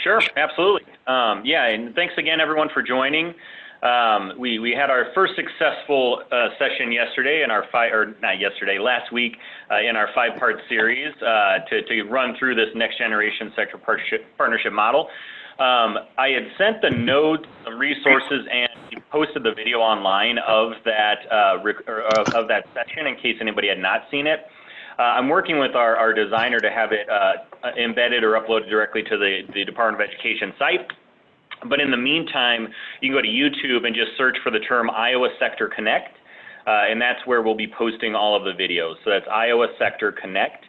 Sure, absolutely. Yeah, and thanks again, everyone, for joining. We had our first successful session yesterday in our last week in our 5-part series to run through this next generation sector partnership model. I had sent the notes, some resources, and posted the video online of that session in case anybody had not seen it. I'm working with our designer to have it embedded or uploaded directly to the Department of Education site. But in the meantime, you can go to YouTube and just search for the term Iowa Sector Connect, and that's where we'll be posting all of the videos. So that's Iowa Sector Connect.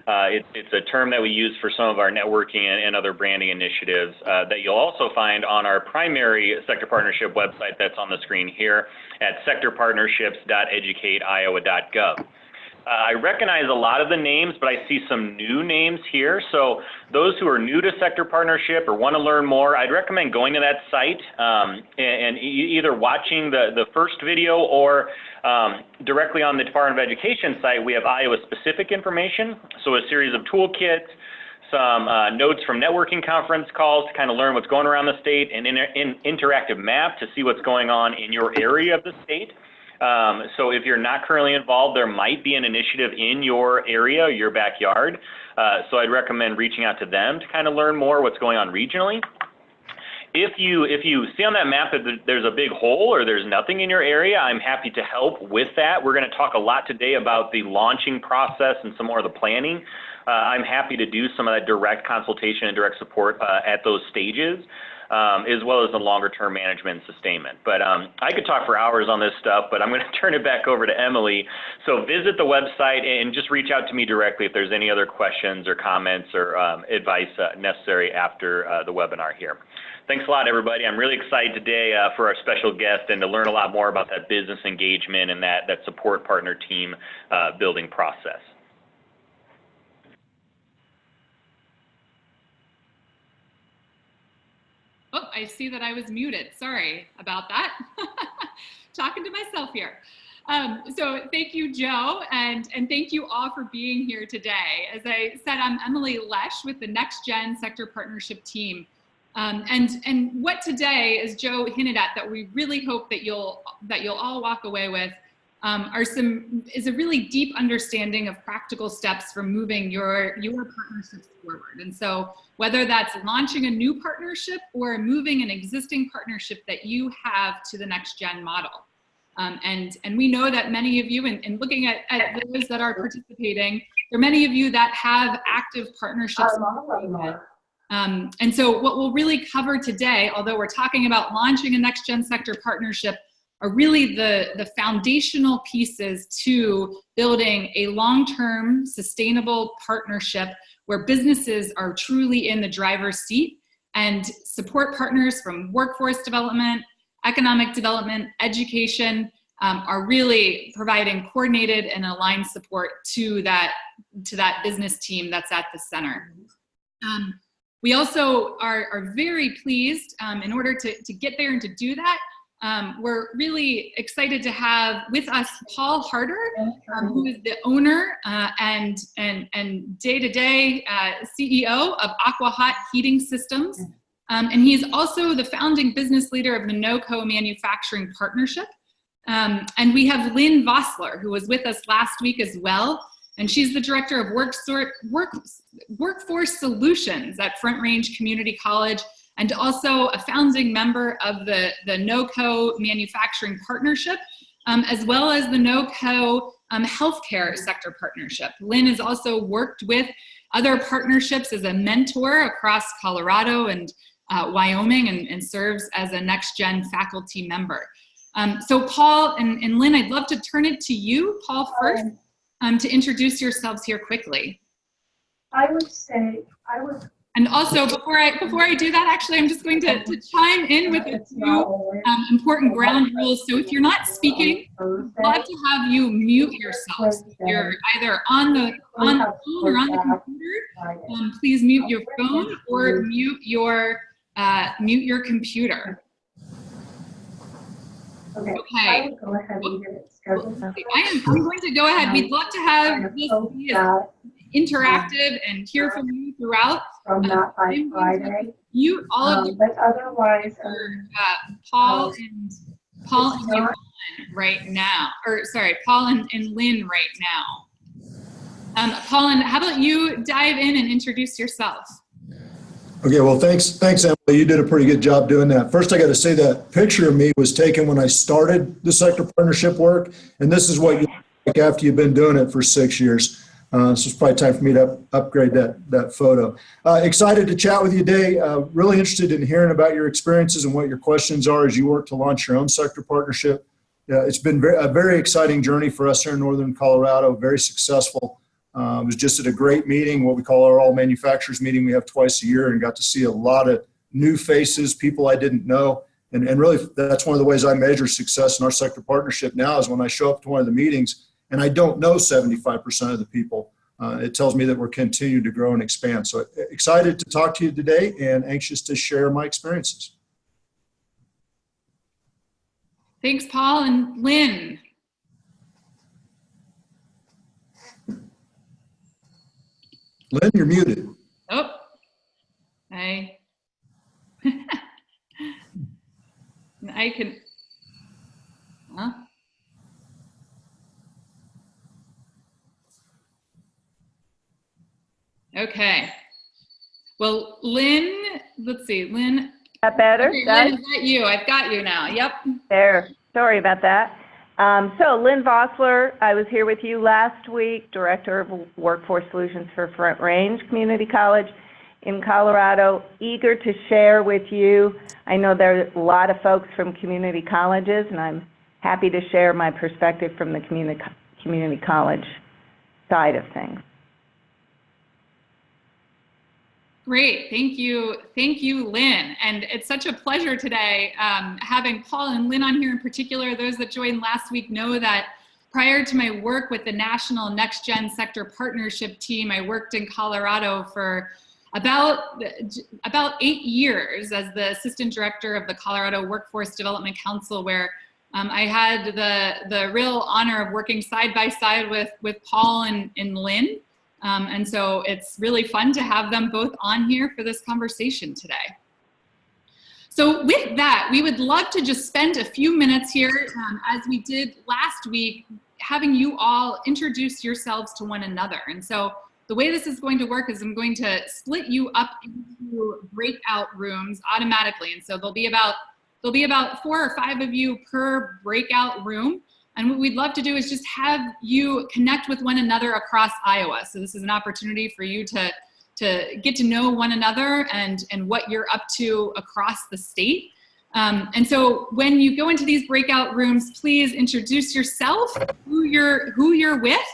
It's a term that we use for some of our networking and other branding initiatives that you'll also find on our primary sector partnership website that's on the screen here at sectorpartnerships.educateiowa.gov. I recognize a lot of the names, but I see some new names here. So those who are new to sector partnership or want to learn more, I'd recommend going to that site and either watching the first video or directly on the Department of Education site, we have Iowa-specific information. So a series of toolkits, some notes from networking conference calls to kind of learn what's going around the state, and an interactive map to see what's going on in your area of the state. So if you're not currently involved, there might be an initiative in your area, your backyard. So I'd recommend reaching out to them to kind of learn more what's going on regionally. If you see on that map that there's a big hole or there's nothing in your area, I'm happy to help with that. We're going to talk a lot today about the launching process and some more of the planning. I'm happy to do some of that direct consultation and direct support at those stages. As well as the longer-term management and sustainment. But I could talk for hours on this stuff, but I'm going to turn it back over to Emily. So visit the website and just reach out to me directly if there's any other questions or comments or advice necessary after the webinar here. Thanks a lot, everybody. I'm really excited today for our special guest and to learn a lot more about that business engagement and that support partner team building process. Oh, I see that I was muted. Sorry about that. Talking to myself here. So thank you, Joe, and thank you all for being here today. As I said, I'm Emily Lesh with the Next Gen Sector Partnership Team. And what today, as Joe hinted at, that we really hope that you'll all walk away with is a really deep understanding of practical steps for moving your partnerships forward. And so whether that's launching a new partnership or moving an existing partnership that you have to the next gen model. And we know that many of you, in looking at those that are participating, there are many of you that have active partnerships. And so what we'll really cover today, although we're talking about launching a next gen sector partnership, are really the foundational pieces to building a long-term sustainable partnership where businesses are truly in the driver's seat and support partners from workforce development, economic development, education are really providing coordinated and aligned support to that business team that's at the center. We also are very pleased in order to get there and to do that. We're really excited to have with us Paul Harder, who is the owner and day-to-day CEO of Aqua Hot Heating Systems. And he's also the founding business leader of the NOCO Manufacturing Partnership. And we have Lynn Vossler, who was with us last week as well. And she's the director of Workforce Solutions at Front Range Community College, and also a founding member of the NOCO Manufacturing Partnership, as well as the NOCO Healthcare Sector Partnership. Lynn has also worked with other partnerships as a mentor across Colorado and Wyoming, and serves as a Next Gen faculty member. So Paul and Lynn, I'd love to turn it to you, Paul, first, to introduce yourselves here quickly. And also, before I do that, actually, I'm just going to chime in with a few important ground rules. So if you're not speaking, we'd love to have you mute yourselves. If you're either on the phone or on the computer, please mute your phone or mute your computer. Okay. I'm going to go ahead. We'd love to have this be interactive and hear from you throughout. so not by Friday. You all of you, but otherwise, Paul and Lynn right now, or sorry, Paul and Lynn right now. Paul, and how about you dive in and introduce yourself? Okay, well, thanks, Emily. You did a pretty good job doing that. First, I got to say that picture of me was taken when I started the sector partnership work, and this is what you look like after you've been doing it for 6 years. So it's probably time for me to upgrade that photo. Excited to chat with you today. Really interested in hearing about your experiences and what your questions are as you work to launch your own sector partnership. It's been a very exciting journey for us here in Northern Colorado, very successful. Was just at a great meeting, what we call our all manufacturers meeting we have twice a year, and got to see a lot of new faces, people I didn't know. And really, that's one of the ways I measure success in our sector partnership now is when I show up to one of the meetings and I don't know 75% of the people. It tells me that we're continuing to grow and expand. So excited to talk to you today and anxious to share my experiences. Thanks, Paul. And Lynn. Lynn, you're muted. Oh, I can, huh? Okay. Well, Lynn, let's see, Lynn. That better? Okay, Lynn, is that you? I've got you now. Yep. There. Sorry about that. So Lynn Vossler, I was here with you last week, Director of Workforce Solutions for Front Range Community College in Colorado. Eager to share with you. I know there are a lot of folks from community colleges, and I'm happy to share my perspective from the community college side of things. Great, thank you, Lynn. And it's such a pleasure today having Paul and Lynn on here in particular. Those that joined last week know that prior to my work with the National Next Gen Sector Partnership Team, I worked in Colorado for about 8 years as the Assistant Director of the Colorado Workforce Development Council, where I had the real honor of working side by side with Paul and Lynn. And so it's really fun to have them both on here for this conversation today. So with that, we would love to just spend a few minutes here, as we did last week, having you all introduce yourselves to one another. And so the way this is going to work is I'm going to split you up into breakout rooms automatically. And so there'll be about 4 or 5 of you per breakout room. And what we'd love to do is just have you connect with one another across Iowa. So this is an opportunity for you to get to know one another and what you're up to across the state. And so when you go into these breakout rooms, please introduce yourself, who you're with,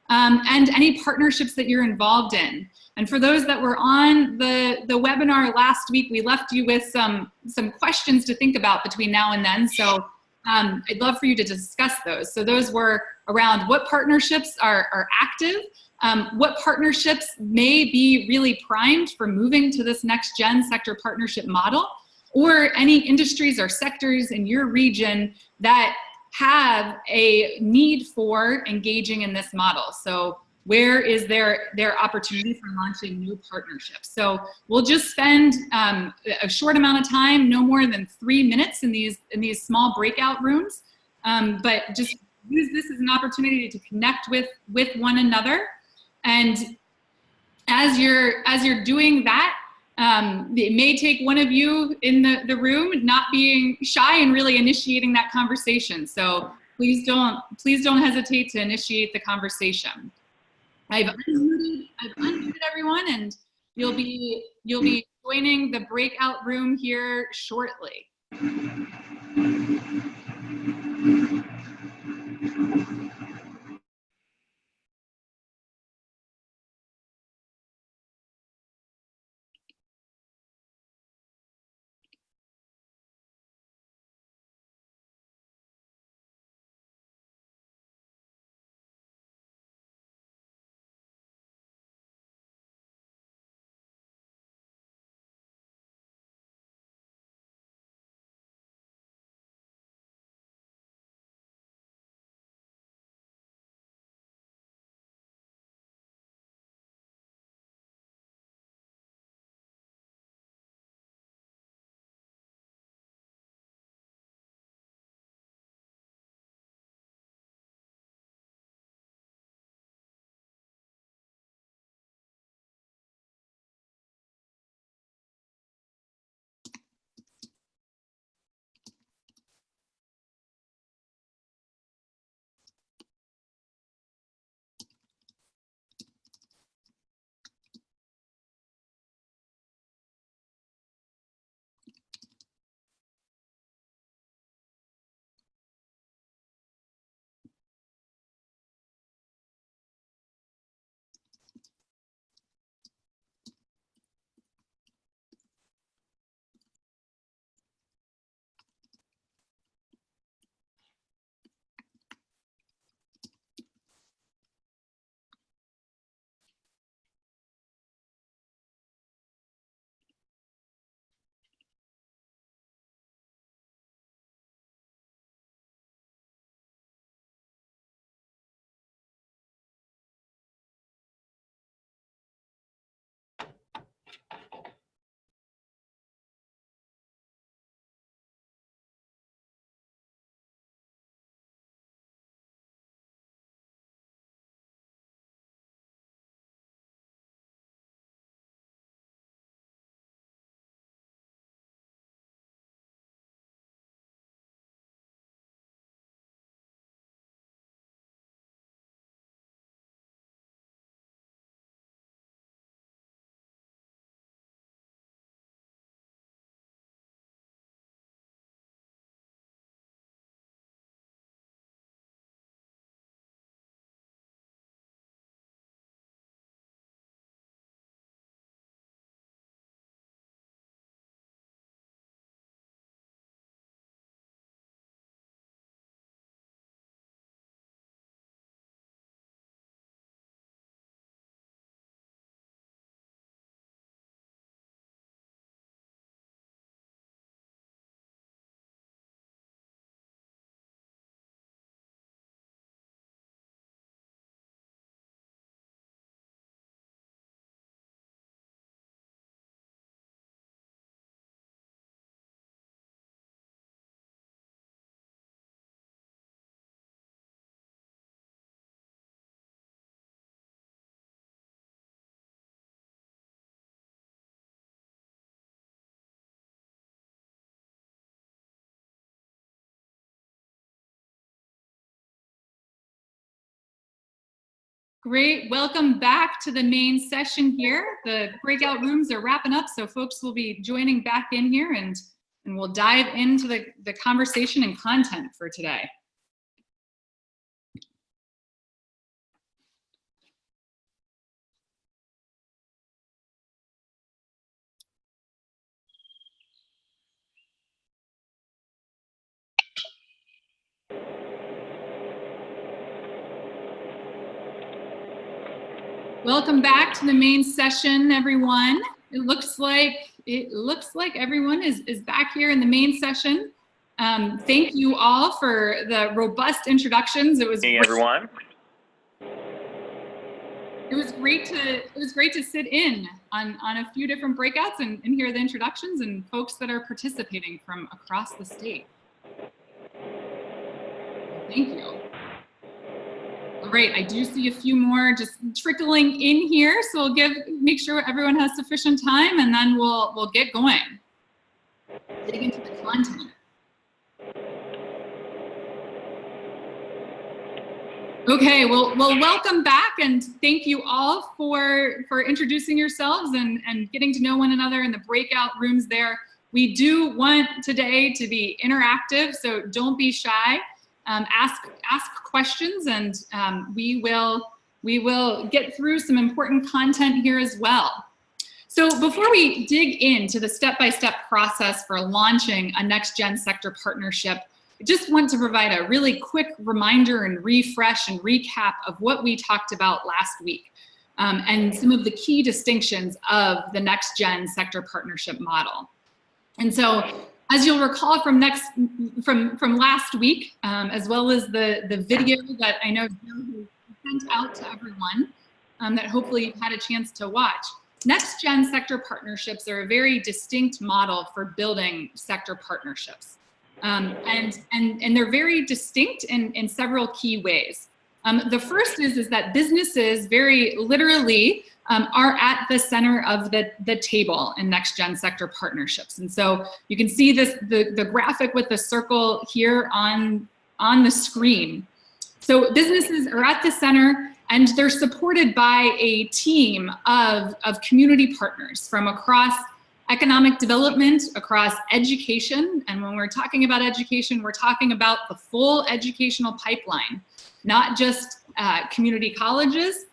and any partnerships that you're involved in. And for those that were on the webinar last week, we left you with some questions to think about between now and then. So I'd love for you to discuss those. So those were around what partnerships are active, what partnerships may be really primed for moving to this next gen sector partnership model, or any industries or sectors in your region that have a need for engaging in this model. So where is their opportunity for launching new partnerships? So we'll just spend a short amount of time, no more than 3 minutes in these small breakout rooms, but just use this as an opportunity to connect with one another. And as you're doing that, it may take one of you in the room not being shy and really initiating that conversation. So please don't hesitate to initiate the conversation. I've unmuted everyone, and you'll be joining the breakout room here shortly. Great. Welcome back to the main session here. The breakout rooms are wrapping up, so folks will be joining back in here, and we'll dive into the conversation and content for today. Welcome back to the main session, everyone. It looks like everyone is back here in the main session. Thank you all for the robust introductions. It was Hey everyone. It was great to sit in on a few different breakouts and hear the introductions and folks that are participating from across the state. Thank you. All right, I do see a few more just trickling in here, so we'll make sure everyone has sufficient time, and then we'll get going. Dig into the content. Okay, well, welcome back, and thank you all for introducing yourselves and getting to know one another in the breakout rooms there. We do want today to be interactive, so don't be shy. Ask questions, and we will get through some important content here as well. So before we dig into the step-by-step process for launching a next-gen sector partnership, I just want to provide a really quick reminder and refresh and recap of what we talked about last week, and some of the key distinctions of the next-gen sector partnership model. And so, as you'll recall from last week, as well as the video that I know you sent out to everyone, that hopefully you've had a chance to watch, next-gen sector partnerships are a very distinct model for building sector partnerships. And they're very distinct in several key ways. The first is that businesses very literally are at the center of the table in next-gen sector partnerships. And so you can see the graphic with the circle here on the screen. So businesses are at the center, and they're supported by a team of community partners from across economic development, across education. And when we're talking about education, we're talking about the full educational pipeline, not just community colleges,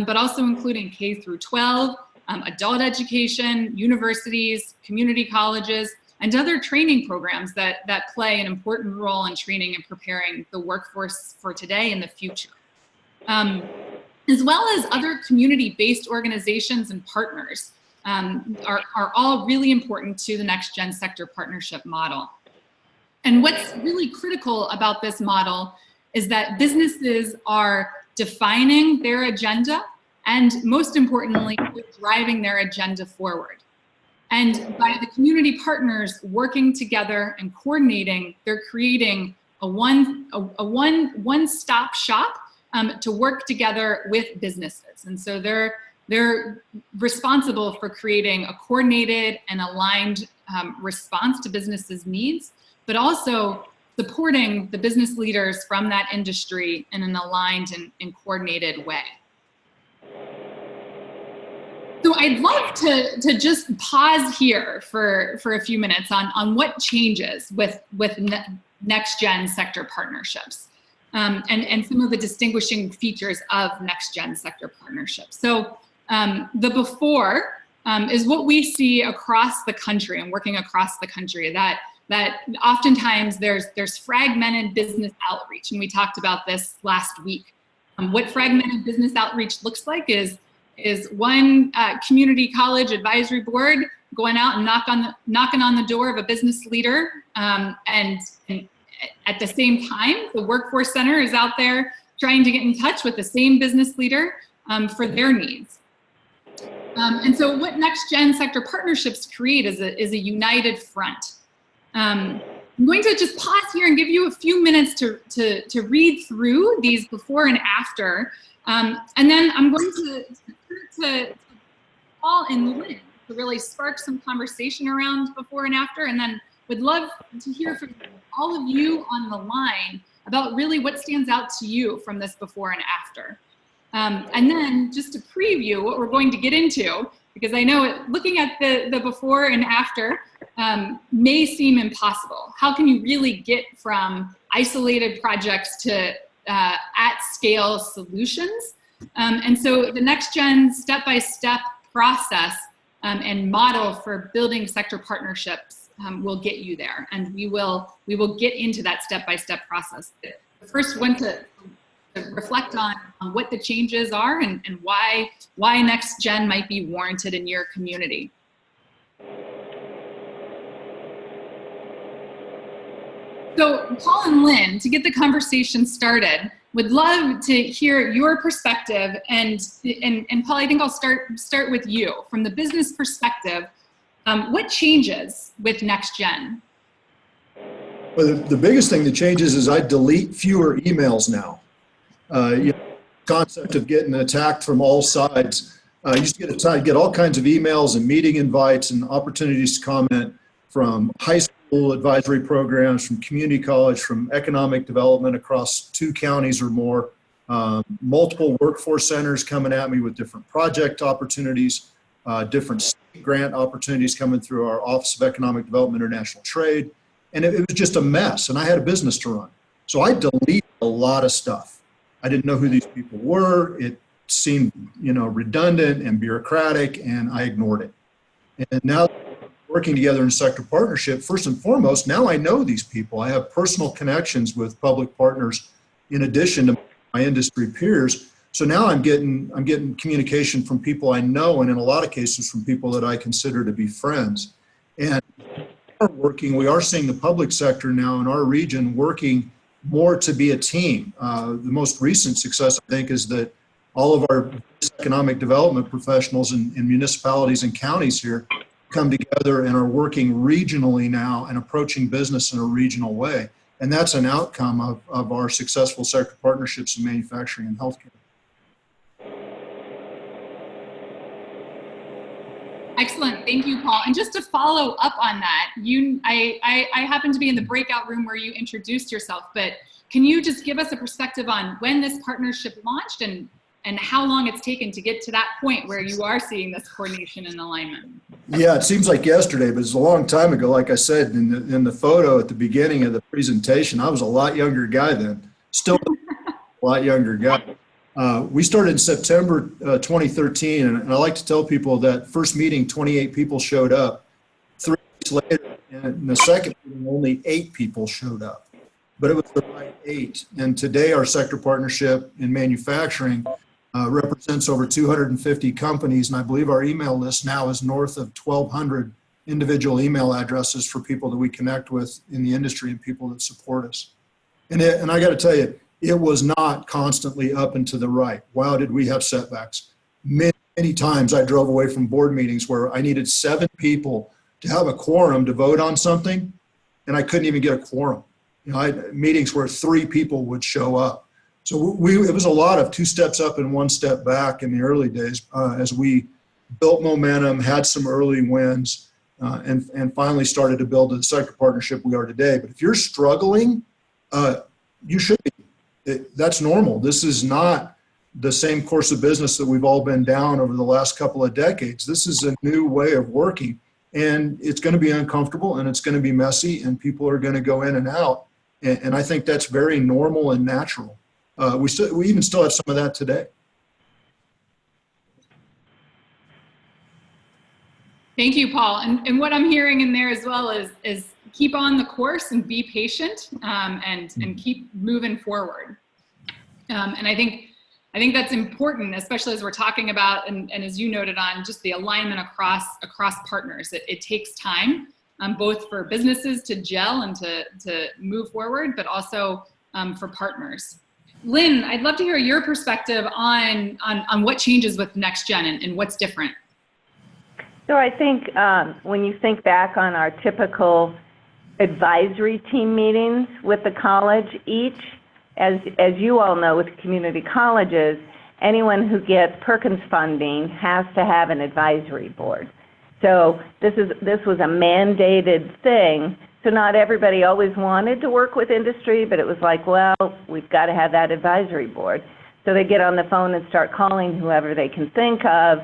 but also including K through 12, adult education, universities, community colleges, and other training programs that play an important role in training and preparing the workforce for today and the future. As well as other community-based organizations and partners are all really important to the next-gen sector partnership model. And what's really critical about this model is that businesses are defining their agenda, and most importantly, driving their agenda forward. And by the community partners working together and coordinating, they're creating a one-stop shop to work together with businesses. And so they're responsible for creating a coordinated and aligned response to businesses' needs, but also supporting the business leaders from that industry in an aligned and coordinated way. So I'd love to just pause here for a few minutes on what changes with next-gen sector partnerships, and some of the distinguishing features of next-gen sector partnerships. So the before is what we see across the country and working across the country, that oftentimes there's fragmented business outreach, and we talked about this last week. What fragmented business outreach looks like is one community college advisory board going out and knocking on the door of a business leader, and at the same time, the workforce center is out there trying to get in touch with the same business leader for their needs. And so what next-gen sector partnerships create is a united front. I'm going to just pause here and give you a few minutes to read through these before and after, and then I'm going to Paul and Lynn to really spark some conversation around before and after, and then would love to hear from all of you on the line about really what stands out to you from this before and after. And then just to preview what we're going to get into, because I know looking at the before and after may seem impossible. How can you really get from isolated projects to at-scale solutions? And so the NextGen step-by-step process and model for building sector partnerships will get you there. And we will get into that step-by-step process. The first one to reflect on what the changes are and why NextGen might be warranted in your community. So Paul and Lynn, to get the conversation started, would love to hear your perspective. And Paul, I think I'll start with you. From the business perspective, what changes with NextGen? Well, the biggest thing that changes is I delete fewer emails now. Concept of getting attacked from all sides. I used to get all kinds of emails and meeting invites and opportunities to comment from high school advisory programs, from community college, from economic development across 2 counties or more, multiple workforce centers coming at me with different project opportunities, different state grant opportunities coming through our Office of Economic Development, International Trade. And it was just a mess, and I had a business to run. So I deleted a lot of stuff. I didn't know who these people were. It seemed, redundant and bureaucratic, and I ignored it. And now working together in sector partnership, first and foremost, now I know these people. I have personal connections with public partners in addition to my industry peers. So now I'm getting communication from people I know, and in a lot of cases from people that I consider to be friends. And we are seeing the public sector now in our region working more to be a team. The most recent success, I think, is that all of our economic development professionals in municipalities and counties here come together and are working regionally now and approaching business in a regional way. And that's an outcome of our successful sector partnerships in manufacturing and healthcare. Excellent, thank you, Paul. And just to follow up on that, I happen to be in the breakout room where you introduced yourself, but can you just give us a perspective on when this partnership launched and how long it's taken to get to that point where you are seeing this coordination and alignment? Yeah, it seems like yesterday, but it's a long time ago. Like I said, in the photo at the beginning of the presentation, I was a lot younger guy then, still a lot younger guy. We started in September 2013, and I like to tell people that first meeting, 28 people showed up. 3 weeks later, in the second meeting, only 8 people showed up. But it was the right 8. And today, our sector partnership in manufacturing represents over 250 companies, and I believe our email list now is north of 1,200 individual email addresses for people that we connect with in the industry and people that support us. And I got to tell you, it was not constantly up and to the right. Wow, did we have setbacks. Many times I drove away from board meetings where I needed 7 people to have a quorum to vote on something, and I couldn't even get a quorum. I had meetings where 3 people would show up. So it was a lot of 2 steps up and 1 step back in the early days as we built momentum, had some early wins, and finally started to build the sector partnership we are today. But if you're struggling, you should be. That's normal. This is not the same course of business that we've all been down over the last couple of decades. This is a new way of working, and it's going to be uncomfortable, and it's going to be messy, and people are going to go in and out. And I think that's very normal and natural. We even still have some of that today. Thank you, Paul. And what I'm hearing in there as well is keep on the course and be patient and keep moving forward. And I think that's important, especially as we're talking about, and as you noted on, just the alignment across partners. It takes time, both for businesses to gel and to move forward, but also for partners. Lynn, I'd love to hear your perspective on what changes with NextGen and what's different. So I think when you think back on our typical advisory team meetings with the college, each, as you all know with community colleges, anyone who gets Perkins funding has to have an advisory board. So this was a mandated thing. So not everybody always wanted to work with industry, but it was like, well, we've got to have that advisory board. So they get on the phone and start calling whoever they can think of,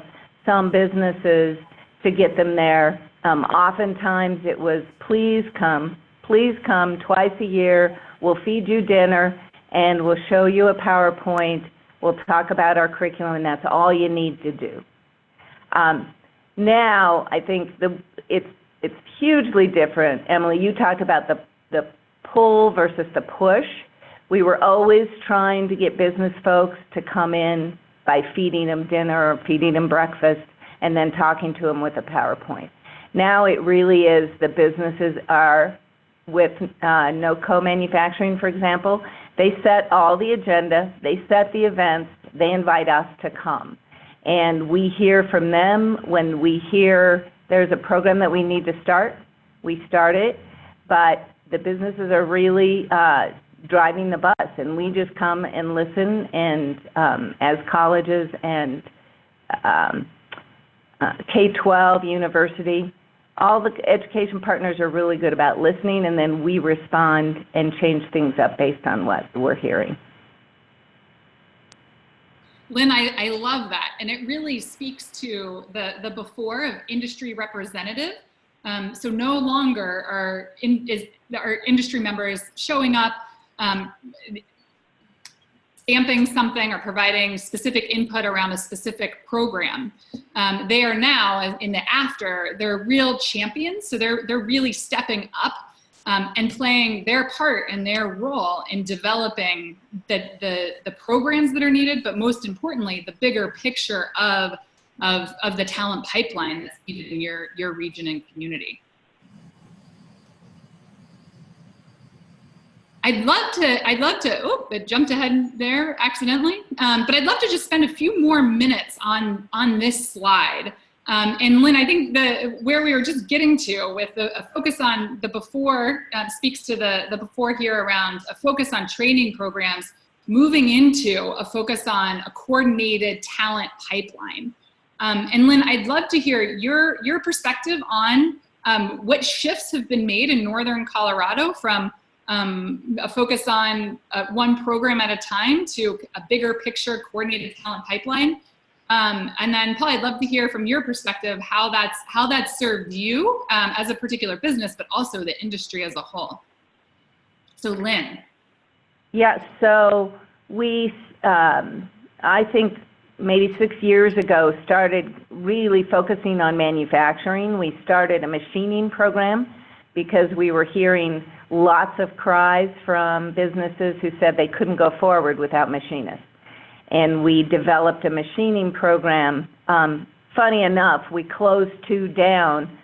some businesses, to get them there. Oftentimes it was, please come twice a year, we'll feed you dinner, and we'll show you a PowerPoint, we'll talk about our curriculum, and that's all you need to do. Now, I think it's hugely different. Emily, you talked about the pull versus the push. We were always trying to get business folks to come in by feeding them dinner or feeding them breakfast and then talking to them with a PowerPoint. Now it really is the businesses are with no co-manufacturing, for example. They set all the agenda, they set the events, they invite us to come. And we hear from them when we hear there's a program that we need to start, we start it, but the businesses are really driving the bus, and we just come and listen, and as colleges and K-12, university, all the education partners are really good about listening, and then we respond and change things up based on what we're hearing. Lynn, I love that, and it really speaks to the before of industry representative. So no longer are industry members showing up, stamping something or providing specific input around a specific program. They are now, in the after, they're real champions, so they're really stepping up and playing their part and their role in developing the programs that are needed, but most importantly, the bigger picture of the talent pipeline that's needed in your region and community. I'd love to, oh, it jumped ahead there accidentally, but I'd love to just spend a few more minutes on this slide. And Lynn, I think where we were just getting to with a focus on the before speaks to the before here around a focus on training programs, moving into a focus on a coordinated talent pipeline. And Lynn, I'd love to hear your perspective on what shifts have been made in Northern Colorado from a focus on one program at a time to a bigger picture coordinated talent pipeline. And then Paul, I'd love to hear from your perspective how that's served you as a particular business, but also the industry as a whole. So Lynn. Yeah, so we, I think maybe 6 years ago, started really focusing on manufacturing. We started a machining program because we were hearing lots of cries from businesses who said they couldn't go forward without machinists. And we developed a machining program. Funny enough, we closed 2 down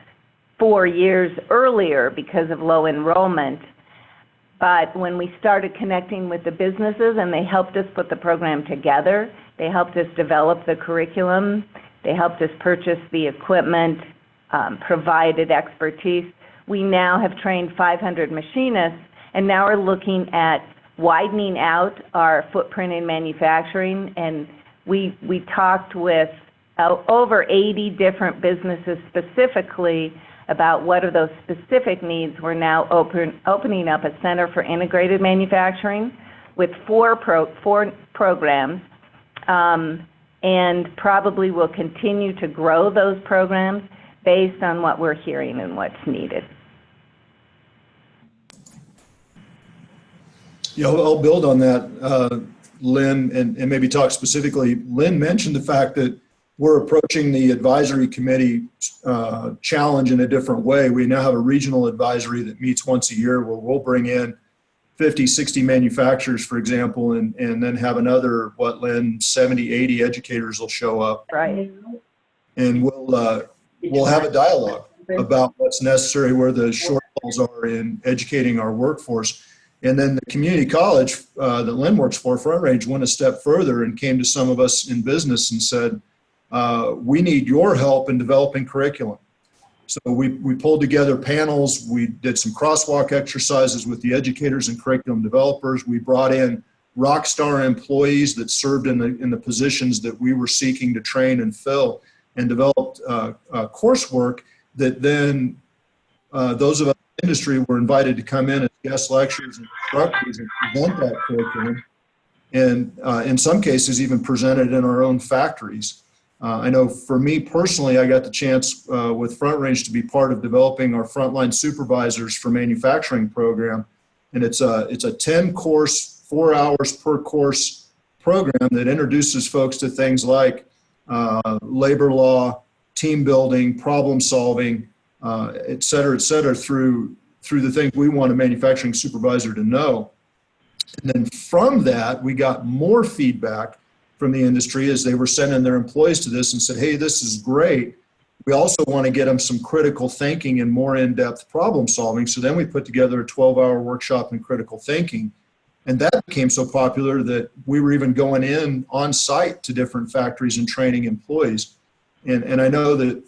4 years earlier because of low enrollment. But when we started connecting with the businesses and they helped us put the program together, they helped us develop the curriculum, they helped us purchase the equipment, provided expertise. We now have trained 500 machinists, and now we're looking at widening out our footprint in manufacturing, and we talked with over 80 different businesses specifically about what are those specific needs. We're now opening up a Center for Integrated Manufacturing with 4 programs, and probably will continue to grow those programs based on what we're hearing and what's needed. Yeah, I'll build on that, Lynn, and maybe talk specifically. Lynn mentioned the fact that we're approaching the advisory committee challenge in a different way. We now have a regional advisory that meets once a year where we'll bring in 50, 60 manufacturers, for example, and then have another, what, Lynn, 70, 80 educators will show up. Right. And we'll have a dialogue about what's necessary, where the shortfalls are in educating our workforce. And then the community college that Lynn works for, Front Range, went a step further and came to some of us in business and said, we need your help in developing curriculum. So we pulled together panels. We did some crosswalk exercises with the educators and curriculum developers. We brought in rock star employees that served in the positions that we were seeking to train and fill, and developed coursework that then those of us in the industry were invited to come in as guest lecturers and instructors and present that curriculum. and in some cases even presented in our own factories. I know for me personally, I got the chance with Front Range to be part of developing our frontline supervisors for manufacturing program. And it's a 10-course, 4 hours per course program that introduces folks to things like labor law, team building, problem solving, et cetera, through the things we want a manufacturing supervisor to know. And then from that, we got more feedback from the industry as they were sending their employees to this and said, hey, this is great. We also want to get them some critical thinking and more in-depth problem solving. So then we put together a 12-hour workshop in critical thinking. And that became so popular that we were even going in on site to different factories and training employees. And I know that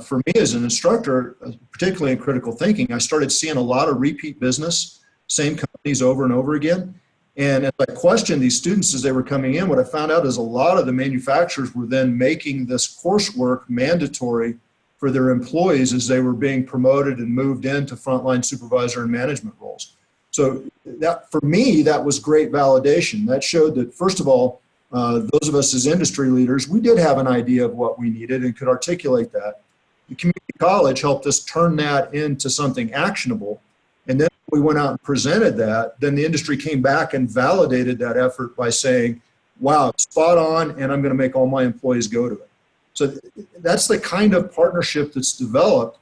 for me as an instructor, particularly in critical thinking, I started seeing a lot of repeat business, same companies over and over again. And as I questioned these students as they were coming in, what I found out is a lot of the manufacturers were then making this coursework mandatory for their employees as they were being promoted and moved into frontline supervisor and management roles. So that, for me, that was great validation. That showed that, first of all, those of us as industry leaders, we did have an idea of what we needed and could articulate that. The community college helped us turn that into something actionable. And then we went out and presented that, then the industry came back and validated that effort by saying, wow, spot on, and I'm going to make all my employees go to it. So that's the kind of partnership that's developed.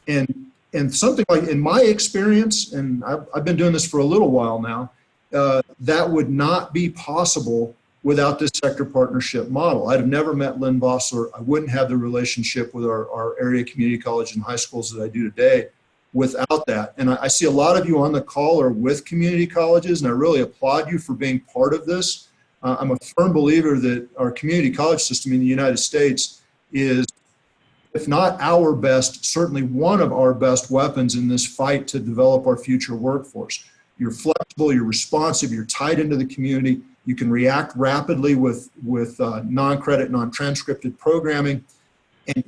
And something like, in my experience, and I've been doing this for a little while now, that would not be possible without this sector partnership model. I'd have never met Lynn Vossler. I wouldn't have the relationship with our area community college and high schools that I do today without that. And I see a lot of you on the call are with community colleges, and I really applaud you for being part of this. I'm a firm believer that our community college system in the United States is, if not our best, certainly one of our best weapons in this fight to develop our future workforce. You're flexible, you're responsive, you're tied into the community, you can react rapidly with non-credit, non-transcripted programming,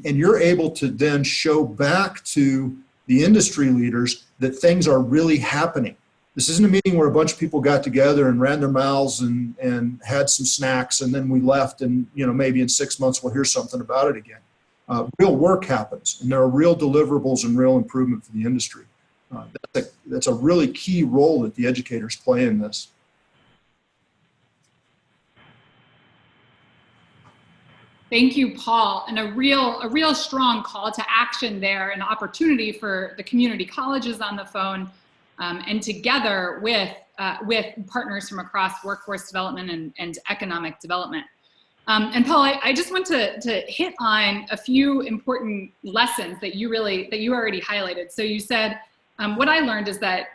and you're able to then show back to the industry leaders that things are really happening. This isn't a meeting where a bunch of people got together and ran their mouths and had some snacks and then we left and, you know, maybe in 6 months we'll hear something about it again. Real work happens, and there are real deliverables and real improvement for the industry. That's a really key role that the educators play in this. Thank you, Paul, and a real strong call to action there, an opportunity for the community colleges on the phone, and together with partners from across workforce development and economic development. And Paul, I just want to hit on a few important lessons that you already highlighted. So you said, what I learned is that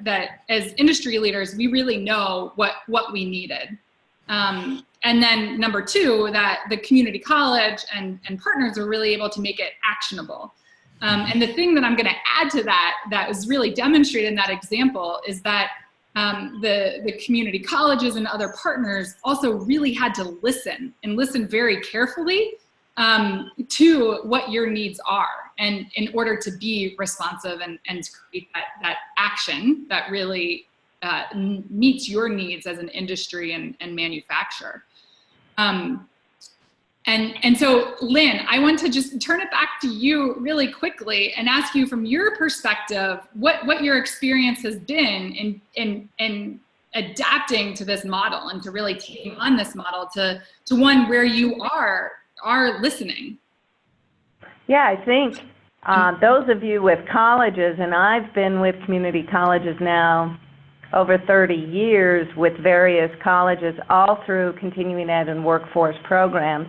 as industry leaders, we really know what we needed. And then number two, that the community college and partners are really able to make it actionable. And the thing that I'm going to add to that was really demonstrated in that example is that the community colleges and other partners also really had to listen very carefully to what your needs are, and in order to be responsive and to create that action that really meets your needs as an industry and manufacturer. And so, Lynn, I want to just turn it back to you really quickly and ask you, from your perspective, what your experience has been in adapting to this model and to really taking on this model to one where you are listening. Yeah, I think those of you with colleges, and I've been with community colleges now over 30 years with various colleges all through continuing ed and workforce programs.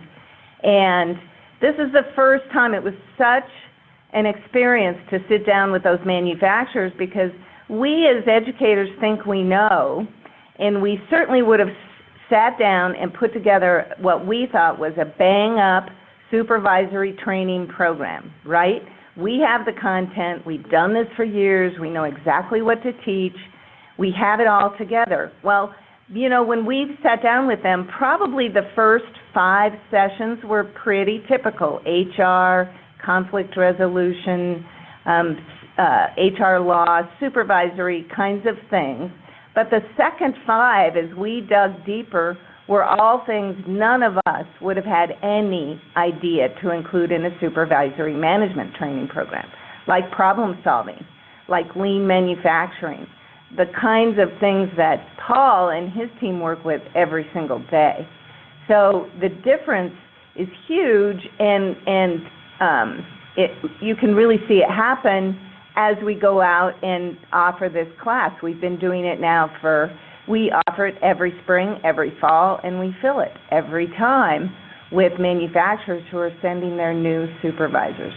And this is the first time. It was such an experience to sit down with those manufacturers, because we as educators think we know, and we certainly would have sat down and put together what we thought was a bang-up supervisory training program, right? We have the content. We've done this for years. We know exactly what to teach. We have it all together. Well, you know, when we've sat down with them, probably the first 5 sessions were pretty typical: HR, conflict resolution, HR law, supervisory kinds of things. But the second 5, as we dug deeper, were all things none of us would have had any idea to include in a supervisory management training program, like problem solving, like lean manufacturing, the kinds of things that Paul and his team work with every single day. So the difference is huge, and you can really see it happen as we go out and offer this class. We've been doing it now we offer it every spring, every fall, and we fill it every time with manufacturers who are sending their new supervisors.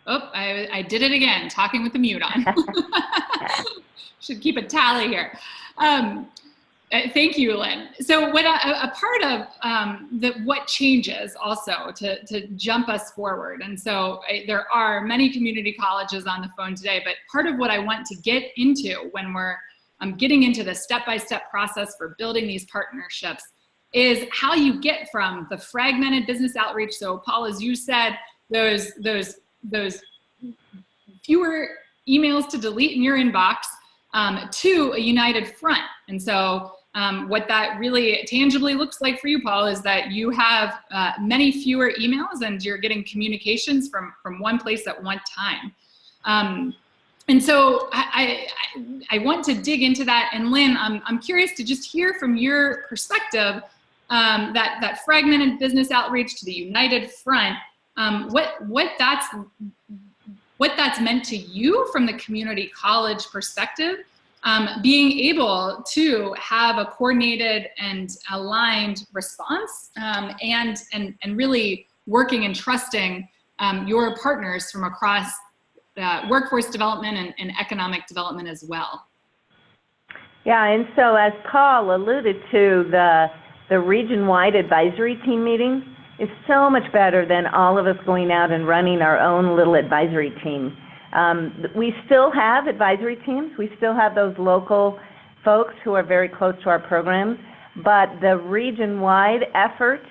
Oh, I did it again, talking with the mute on. Should keep a tally here. Thank you, Lynn. So what a part of what changes also to jump us forward, and so there are many community colleges on the phone today, but part of what I want to get into when we're getting into the step-by-step process for building these partnerships is how you get from the fragmented business outreach. So Paul, as you said, those fewer emails to delete in your inbox to a united front. And so what that really tangibly looks like for you, Paul, is that you have many fewer emails and you're getting communications from one place at one time. And so I want to dig into that. And Lynn, I'm curious to just hear from your perspective that fragmented business outreach to the united front, what that's meant to you from the community college perspective, being able to have a coordinated and aligned response, and really working and trusting your partners from across workforce development and economic development as well. Yeah, and so as Paul alluded to, the region-wide advisory team meeting is so much better than all of us going out and running our own little advisory team. We still have advisory teams. We still have those local folks who are very close to our programs, but the region-wide effort,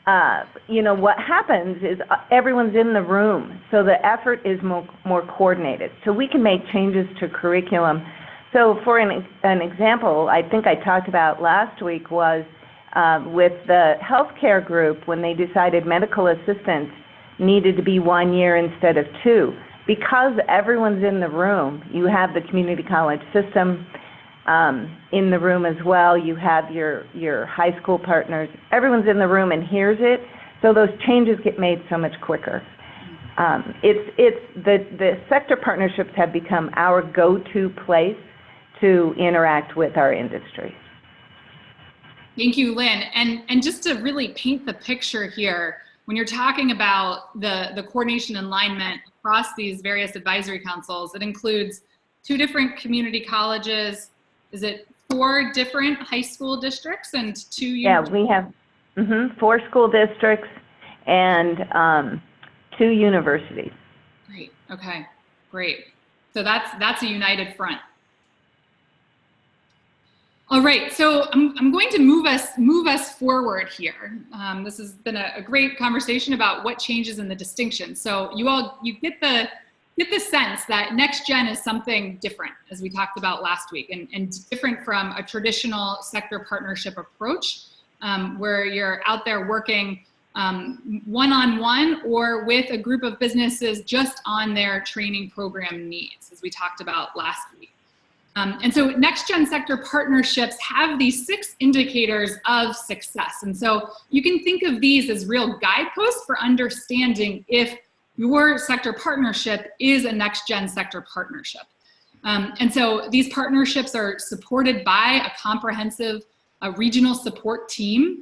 what happens is everyone's in the room, so the effort is more coordinated. So we can make changes to curriculum. So for an example, I think I talked about last week was with the healthcare group when they decided medical assistants needed to be 1 year instead of 2. Because everyone's in the room, you have the community college system in the room as well. You have your high school partners. Everyone's in the room and hears it, so those changes get made so much quicker. The sector partnerships have become our go-to place to interact with our industry. Thank you, Lynn. And just to really paint the picture here, when you're talking about the coordination and alignment across these various advisory councils, it includes 2 different community colleges. Is it 4 different high school districts and 2 Yeah, we have 4 school districts and 2 universities. Great. Okay. Great. So that's a united front. All right, so I'm going to move us forward here. This has been a great conversation about what changes in the distinction. So you get the sense that next gen is something different, as we talked about last week, and different from a traditional sector partnership approach, where you're out there working one-on-one or with a group of businesses just on their training program needs, as we talked about last week. And so next-gen sector partnerships have these 6 indicators of success. And so you can think of these as real guideposts for understanding if your sector partnership is a next-gen sector partnership. And so these partnerships are supported by a comprehensive regional support team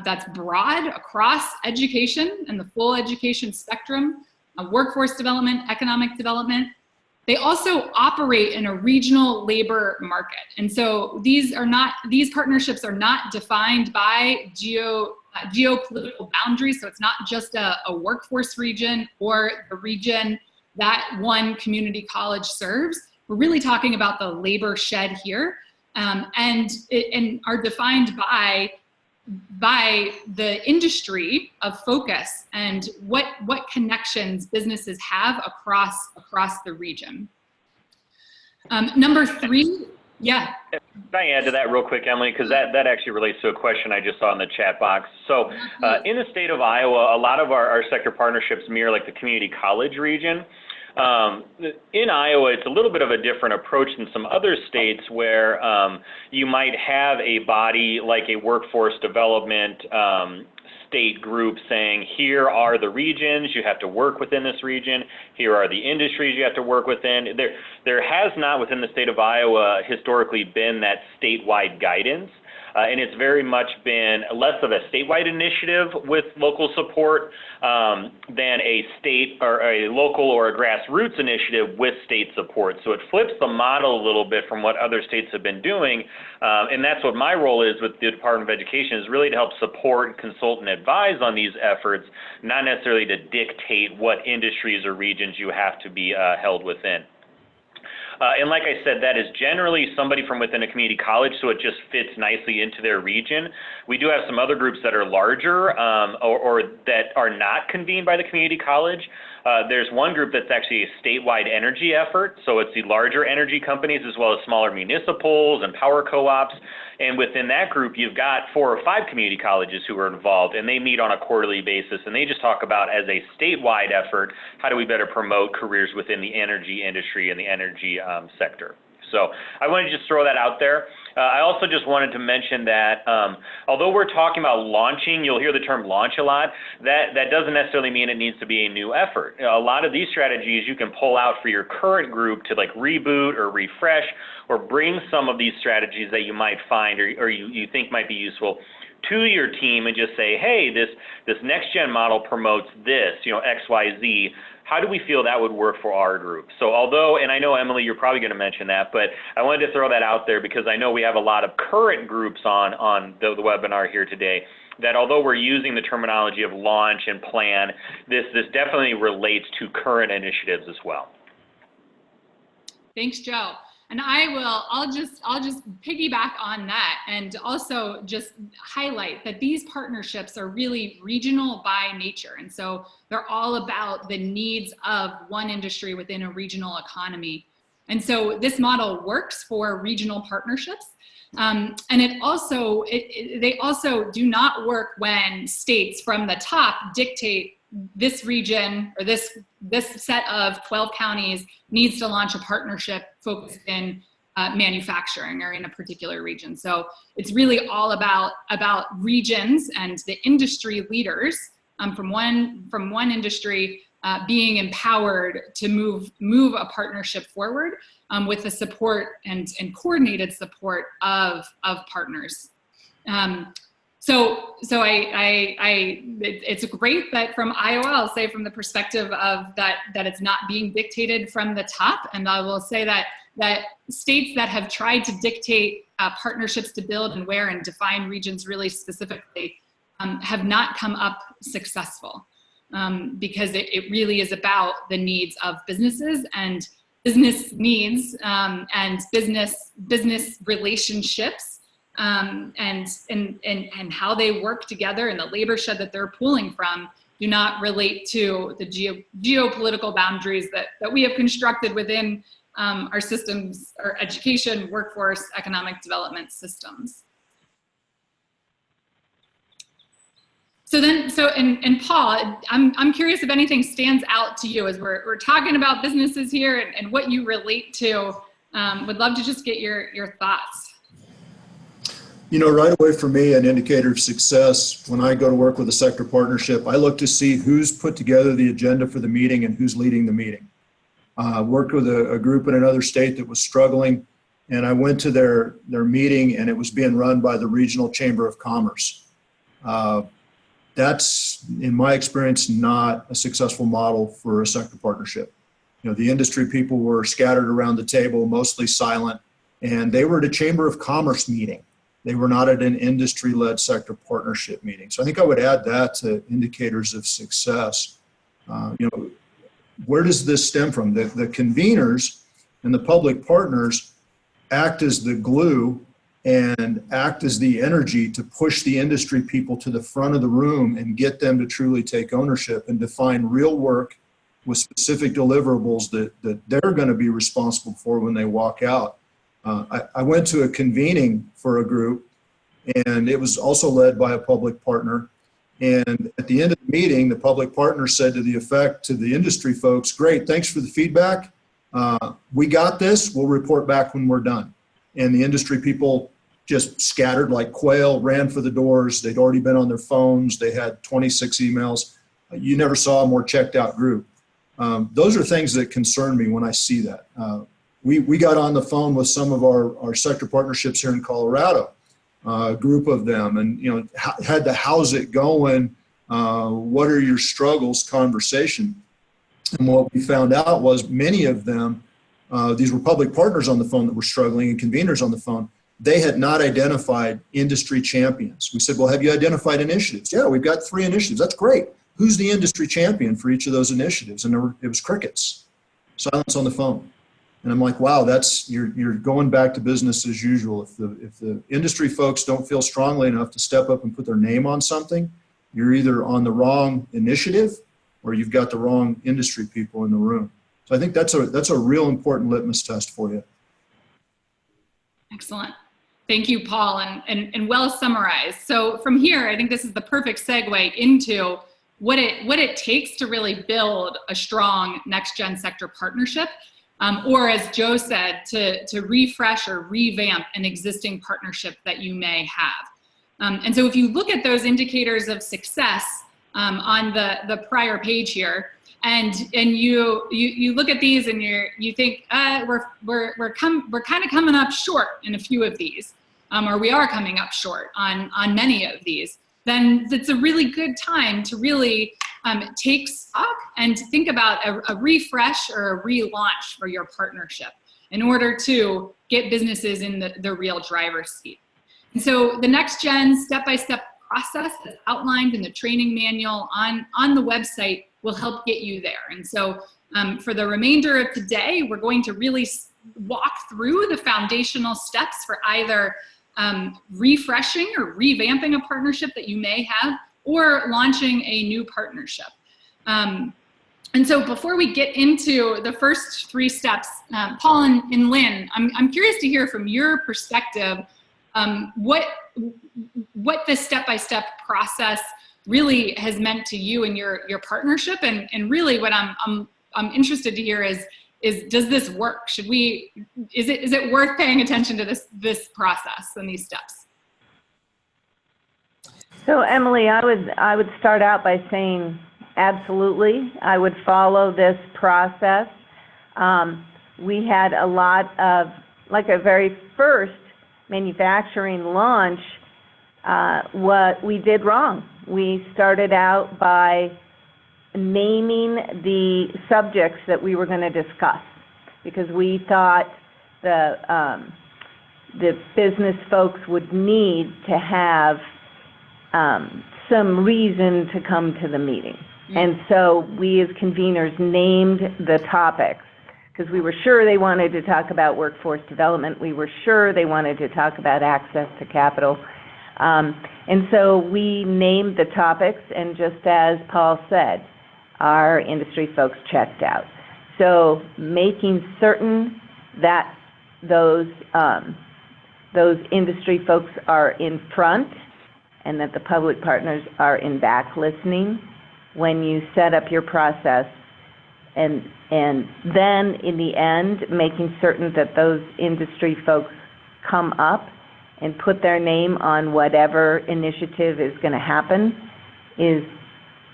that's broad across education and the full education spectrum, workforce development, economic development. They also operate in a regional labor market. And so these partnerships are not defined by geopolitical boundaries. So it's not just a workforce region or the region that one community college serves. We're really talking about the labor shed here, and are defined by the industry of focus and what connections businesses have across the region. Number 3, yeah. Can I add to that real quick, Emily? Because that actually relates to a question I just saw in the chat box. So in the state of Iowa, a lot of our sector partnerships mirror like the community college region. In Iowa, it's a little bit of a different approach than some other states where you might have a body like a workforce development state group saying, here are the regions, you have to work within this region, here are the industries you have to work within. There has not within the state of Iowa historically been that statewide guidance. And it's very much been less of a statewide initiative with local support than a state or a local or a grassroots initiative with state support. So it flips the model a little bit from what other states have been doing. And that's what my role is with the Department of Education, is really to help support, consult, and advise on these efforts, not necessarily to dictate what industries or regions you have to be held within. And like I said, that is generally somebody from within a community college, so it just fits nicely into their region. We do have some other groups that are larger or that are not convened by the community college. There's one group that's actually a statewide energy effort, so it's the larger energy companies as well as smaller municipals and power co-ops. And within that group, you've got 4 or 5 community colleges who are involved, and they meet on a quarterly basis, and they just talk about, as a statewide effort, how do we better promote careers within the energy industry and the energy sector. So I wanted to just throw that out there. I also just wanted to mention that although we're talking about launching, you'll hear the term launch a lot, that doesn't necessarily mean it needs to be a new effort. A lot of these strategies you can pull out for your current group to like reboot or refresh or bring some of these strategies that you might find or you think might be useful to your team and just say, hey, this next gen model promotes this, X, Y, Z. How do we feel that would work for our group? So although, and I know, Emily, you're probably going to mention that, but I wanted to throw that out there because I know we have a lot of current groups on the webinar here today that although we're using the terminology of launch and plan, this definitely relates to current initiatives as well. Thanks, Joe. And I'll just piggyback on that and also just highlight that these partnerships are really regional by nature. And so they're all about the needs of one industry within a regional economy. And so this model works for regional partnerships. And they also do not work when states from the top dictate this region or this set of 12 counties needs to launch a partnership focused in manufacturing or in a particular region. So it's really all about regions and the industry leaders from one industry being empowered to move a partnership forward with the support and coordinated support of partners. So it's great that from Iowa, I'll say from the perspective of that it's not being dictated from the top. And I will say that states that have tried to dictate partnerships to build and where and define regions really specifically have not come up successful because it really is about the needs of businesses and business needs and business relationships. And how they work together and the labor shed that they're pulling from do not relate to the geopolitical boundaries that we have constructed within our systems, our education, workforce, economic development systems. And Paul, I'm curious if anything stands out to you as we're talking about businesses here and what you relate to. Would love to just get your thoughts. Right away for me, an indicator of success when I go to work with a sector partnership, I look to see who's put together the agenda for the meeting and who's leading the meeting. Worked with a group in another state that was struggling, and I went to their meeting, and it was being run by the Regional Chamber of Commerce. That's, in my experience, not a successful model for a sector partnership. The industry people were scattered around the table, mostly silent, and they were at a Chamber of Commerce meeting. They were not at an industry-led sector partnership meeting. So I think I would add that to indicators of success. Where does this stem from? The conveners and the public partners act as the glue and act as the energy to push the industry people to the front of the room and get them to truly take ownership and define real work with specific deliverables that they're going to be responsible for when they walk out. I went to a convening for a group, and it was also led by a public partner. And at the end of the meeting, the public partner said to the effect to the industry folks, "Great, thanks for the feedback. We got this. We'll report back when we're done." And the industry people just scattered like quail, ran for the doors. They'd already been on their phones. They had 26 emails. You never saw a more checked out group. Those are things that concern me when I see that. We got on the phone with some of our sector partnerships here in Colorado, a group of them, and had the "how's it going? What are your struggles?" conversation. And what we found out was many of them, these were public partners on the phone that were struggling and conveners on the phone. They had not identified industry champions. We said, "Well, have you identified initiatives?" "Yeah, we've got 3 initiatives." "That's great. Who's the industry champion for each of those initiatives?" And it was crickets, silence on the phone. And I'm like, wow, you're going back to business as usual. If the industry folks don't feel strongly enough to step up and put their name on something, you're either on the wrong initiative or you've got the wrong industry people in the room. So I think that's a real important litmus test for you. Excellent. Thank you, Paul, and well summarized. So from here, I think this is the perfect segue into what it takes to really build a strong next-gen sector partnership, or as Joe said, to refresh or revamp an existing partnership that you may have. And so if you look at those indicators of success on the prior page here, and you look at these and you think we're kind of coming up short in a few of these, or we are coming up short on many of these, then it's a really good time to really take stock and think about a refresh or a relaunch for your partnership in order to get businesses in the real driver's seat. And so the next gen step-by-step process that's outlined in the training manual on the website will help get you there. And so for the remainder of today, we're going to really walk through the foundational steps for either refreshing or revamping a partnership that you may have, or launching a new partnership. And so before we get into the first 3 steps, Paul and Lynn, I'm curious to hear from your perspective what this step-by-step process really has meant to you and your partnership, and really what I'm interested to hear is does this work? Is it worth paying attention to this process and these steps? So Emily, I would start out by saying absolutely. I would follow this process. We had a lot of, like a very first manufacturing launch, what we did wrong. We started out by naming the subjects that we were going to discuss, because we thought the business folks would need to have some reason to come to the meeting. And so we as conveners named the topics, because we were sure they wanted to talk about workforce development. We were sure they wanted to talk about access to capital. And so we named the topics, and just as Paul said, our industry folks checked out. So making certain that those industry folks are in front and that the public partners are in back listening when you set up your process, and then in the end making certain that those industry folks come up and put their name on whatever initiative is going to happen is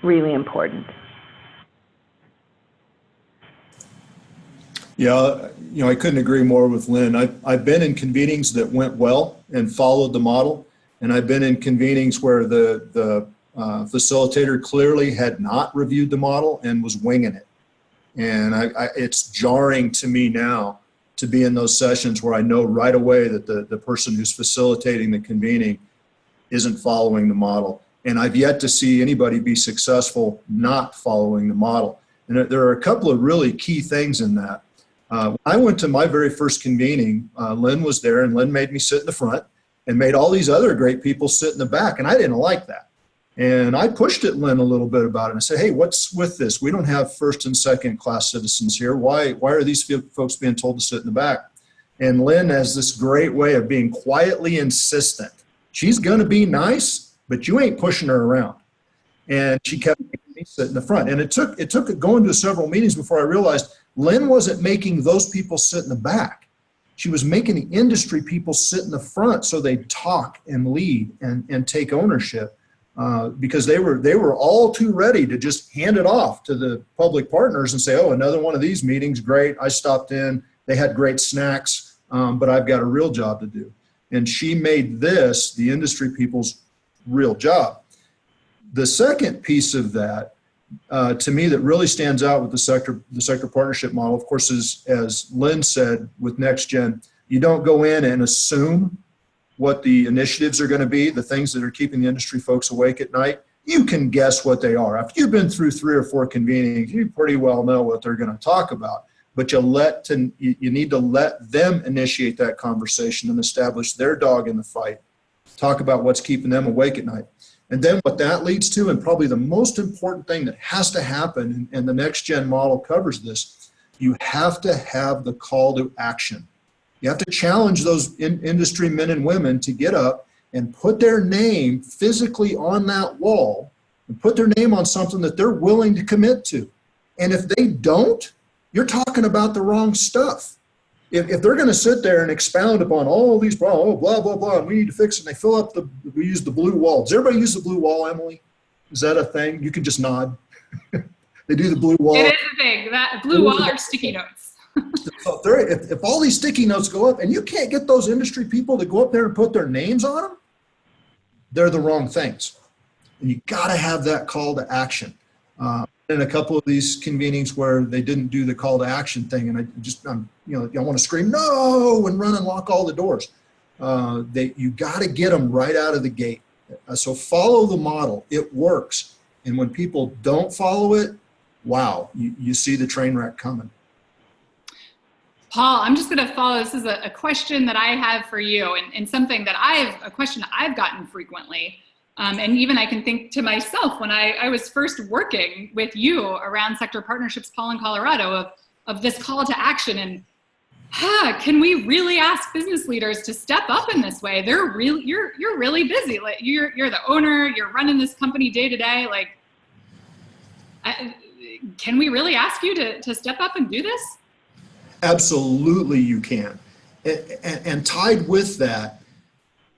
really important. Yeah, I couldn't agree more with Lynn. I've been in convenings that went well and followed the model, and I've been in convenings where the facilitator clearly had not reviewed the model and was winging it. And it's jarring to me now to be in those sessions where I know right away that the person who's facilitating the convening isn't following the model. And I've yet to see anybody be successful not following the model. And there are a couple of really key things in that. When I went to my very first convening, Lynn was there, and Lynn made me sit in the front and made all these other great people sit in the back, and I didn't like that. And I pushed at Lynn a little bit about it. I said, hey, what's with this? We don't have first and second class citizens here. Why are these folks being told to sit in the back? And Lynn has this great way of being quietly insistent. She's going to be nice, but you ain't pushing her around. And she kept making me sit in the front. And it took going to several meetings before I realized Lynn wasn't making those people sit in the back. She was making the industry people sit in the front so they'd talk and lead and take ownership. Because they were all too ready to just hand it off to the public partners and say, oh, another one of these meetings, great. I stopped in. They had great snacks, but I've got a real job to do. And she made this the industry people's real job. The second piece of that, to me, that really stands out with the sector partnership model, of course, is, as Lynn said with NextGen, you don't go in and assume what the initiatives are going to be, the things that are keeping the industry folks awake at night. You can guess what they are. After you've been through 3 or 4 convenings, you pretty well know what they're going to talk about. But you need to let them initiate that conversation and establish their dog in the fight. Talk about what's keeping them awake at night. And then what that leads to, and probably the most important thing that has to happen, and the NextGen model covers this, you have to have the call to action. You have to challenge those industry men and women to get up and put their name physically on that wall and put their name on something that they're willing to commit to. And if they don't, you're talking about the wrong stuff. If they're going to sit there and expound upon all these problems, blah, blah, blah, and we need to fix it, and they fill up we use the blue wall. Does everybody use the blue wall, Emily? Is that a thing? You can just nod. They do the blue wall. It is a thing. That blue wall are sticky notes. So if all these sticky notes go up and you can't get those industry people to go up there and put their names on them, they're the wrong things. And you got to have that call to action. In a couple of these convenings where they didn't do the call to action thing, and I want to scream no and run and lock all the doors. You got to get them right out of the gate. So follow the model; it works. And when people don't follow it, wow, you see the train wreck coming. Paul, I'm just going to follow. This is a question that I have for you, and something that a question I've gotten frequently. And even I can think to myself when I was first working with you around sector partnerships, Paul, in Colorado, of this call to action and can we really ask business leaders to step up in this way? You're really busy. Like you're the owner, you're running this company day to day. Like, can we really ask you to step up and do this? Absolutely, you can. And tied with that,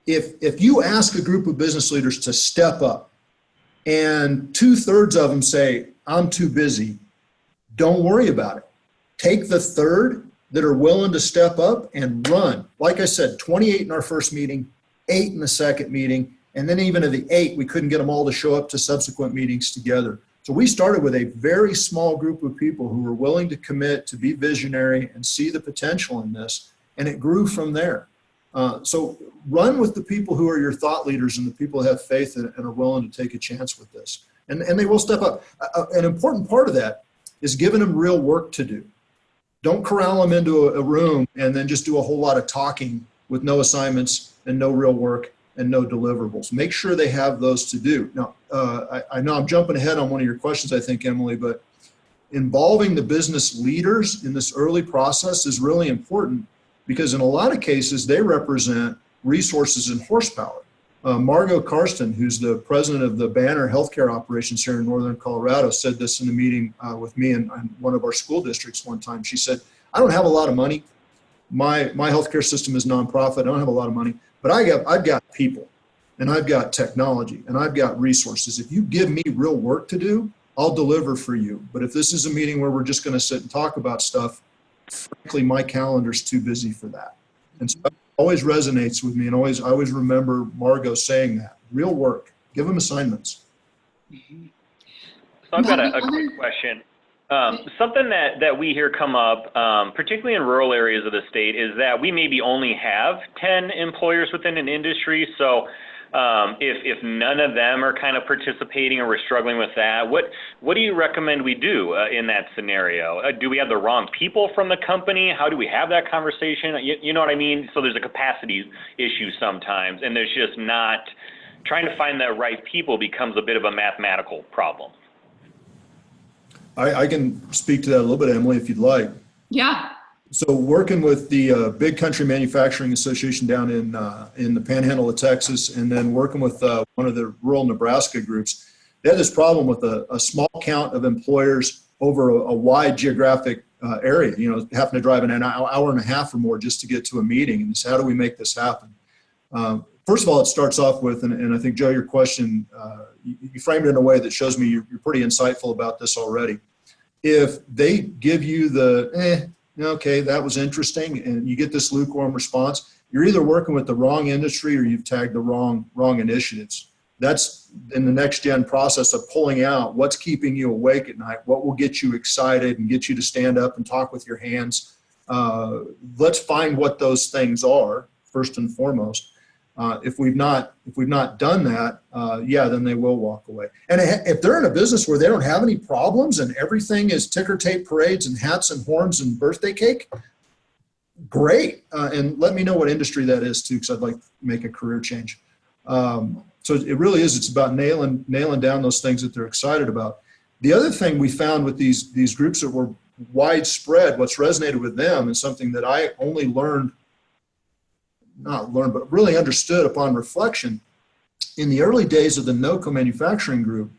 if you ask a group of business leaders to step up and 2/3 of them say, I'm too busy, don't worry about it. Take the third that are willing to step up and run. Like I said, 28 in our first meeting, 8 in the second meeting, and then even of the 8, we couldn't get them all to show up to subsequent meetings together. So we started with a very small group of people who were willing to commit, to be visionary and see the potential in this, and it grew from there. So run with the people who are your thought leaders and the people who have faith and are willing to take a chance with this. And they will step up. An important part of that is giving them real work to do. Don't corral them into a room and then just do a whole lot of talking with no assignments and no real work and no deliverables. Make sure they have those to do. Now, I know I'm jumping ahead on one of your questions, I think, Emily, but involving the business leaders in this early process is really important because in a lot of cases, they represent resources and horsepower. Margot Karsten, who's the president of the Banner Healthcare Operations here in Northern Colorado, said this in a meeting with me in one of our school districts one time. She said, I don't have a lot of money. My healthcare system is nonprofit. I don't have a lot of money, but I've got people and I've got technology and I've got resources. If you give me real work to do, I'll deliver for you. But if this is a meeting where we're just going to sit and talk about stuff, frankly, my calendar's too busy for that. And so it always resonates with me, and I always remember Margot saying that. Real work. Give them assignments. So I've got a quick question. Something that we hear come up, particularly in rural areas of the state, is that we maybe only have 10 employers within an industry. So if none of them are kind of participating or we're struggling with that, what do you recommend we do in that scenario? Do we have the wrong people from the company? How do we have that conversation? You know what I mean? So there's a capacity issue sometimes, and there's just not trying to find the right people becomes a bit of a mathematical problem. I can speak to that a little bit, Emily, if you'd like. Yeah. So working with the Big Country Manufacturing Association down in the Panhandle of Texas, and then working with one of the rural Nebraska groups, they had this problem with a small count of employers over a wide geographic area, you know, having to drive an hour and a half or more just to get to a meeting. And so how do we make this happen? First of all, it starts off with, and I think, Joe, your question, you framed it in a way that shows me you're pretty insightful about this already. If they give you the, okay, that was interesting, and you get this lukewarm response, you're either working with the wrong industry or you've tagged the wrong initiatives. That's in the next gen process of pulling out what's keeping you awake at night, what will get you excited and get you to stand up and talk with your hands. Let's find what those things are first and foremost. If we've not done that, then they will walk away. And if they're in a business where they don't have any problems and everything is ticker tape parades and hats and horns and birthday cake, great. And let me know what industry that is too, because I'd like to make a career change. So it really is, it's about nailing down those things that they're excited about. The other thing we found with these groups that were widespread, what's resonated with them, and something that I only but really understood upon reflection. In the early days of the NOCO manufacturing group,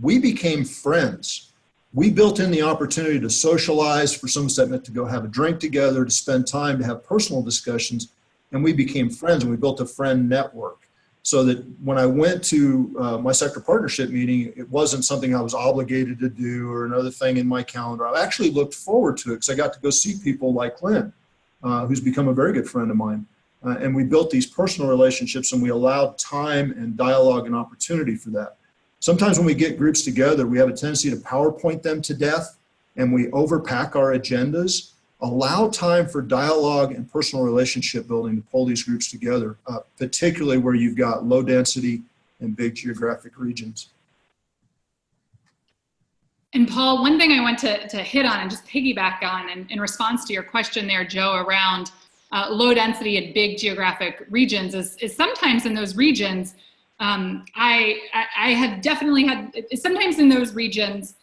we became friends. We built in the opportunity to socialize, for some segment to go have a drink together, to spend time, to have personal discussions, and we became friends, and we built a friend network. So that when I went to my sector partnership meeting, it wasn't something I was obligated to do or another thing in my calendar. I actually looked forward to it because I got to go see people like Lynn, who's become a very good friend of mine. And we built these personal relationships, and we allowed time and dialogue and opportunity for that. Sometimes when we get groups together, we have a tendency to PowerPoint them to death, and we overpack our agendas. Allow time for dialogue and personal relationship building to pull these groups together, particularly where you've got low density and big geographic regions. And Paul, one thing I want to hit on and just piggyback on in response to your question there, Joe, around low density and big geographic regions is sometimes in those regions, I have definitely had, sometimes in those regions,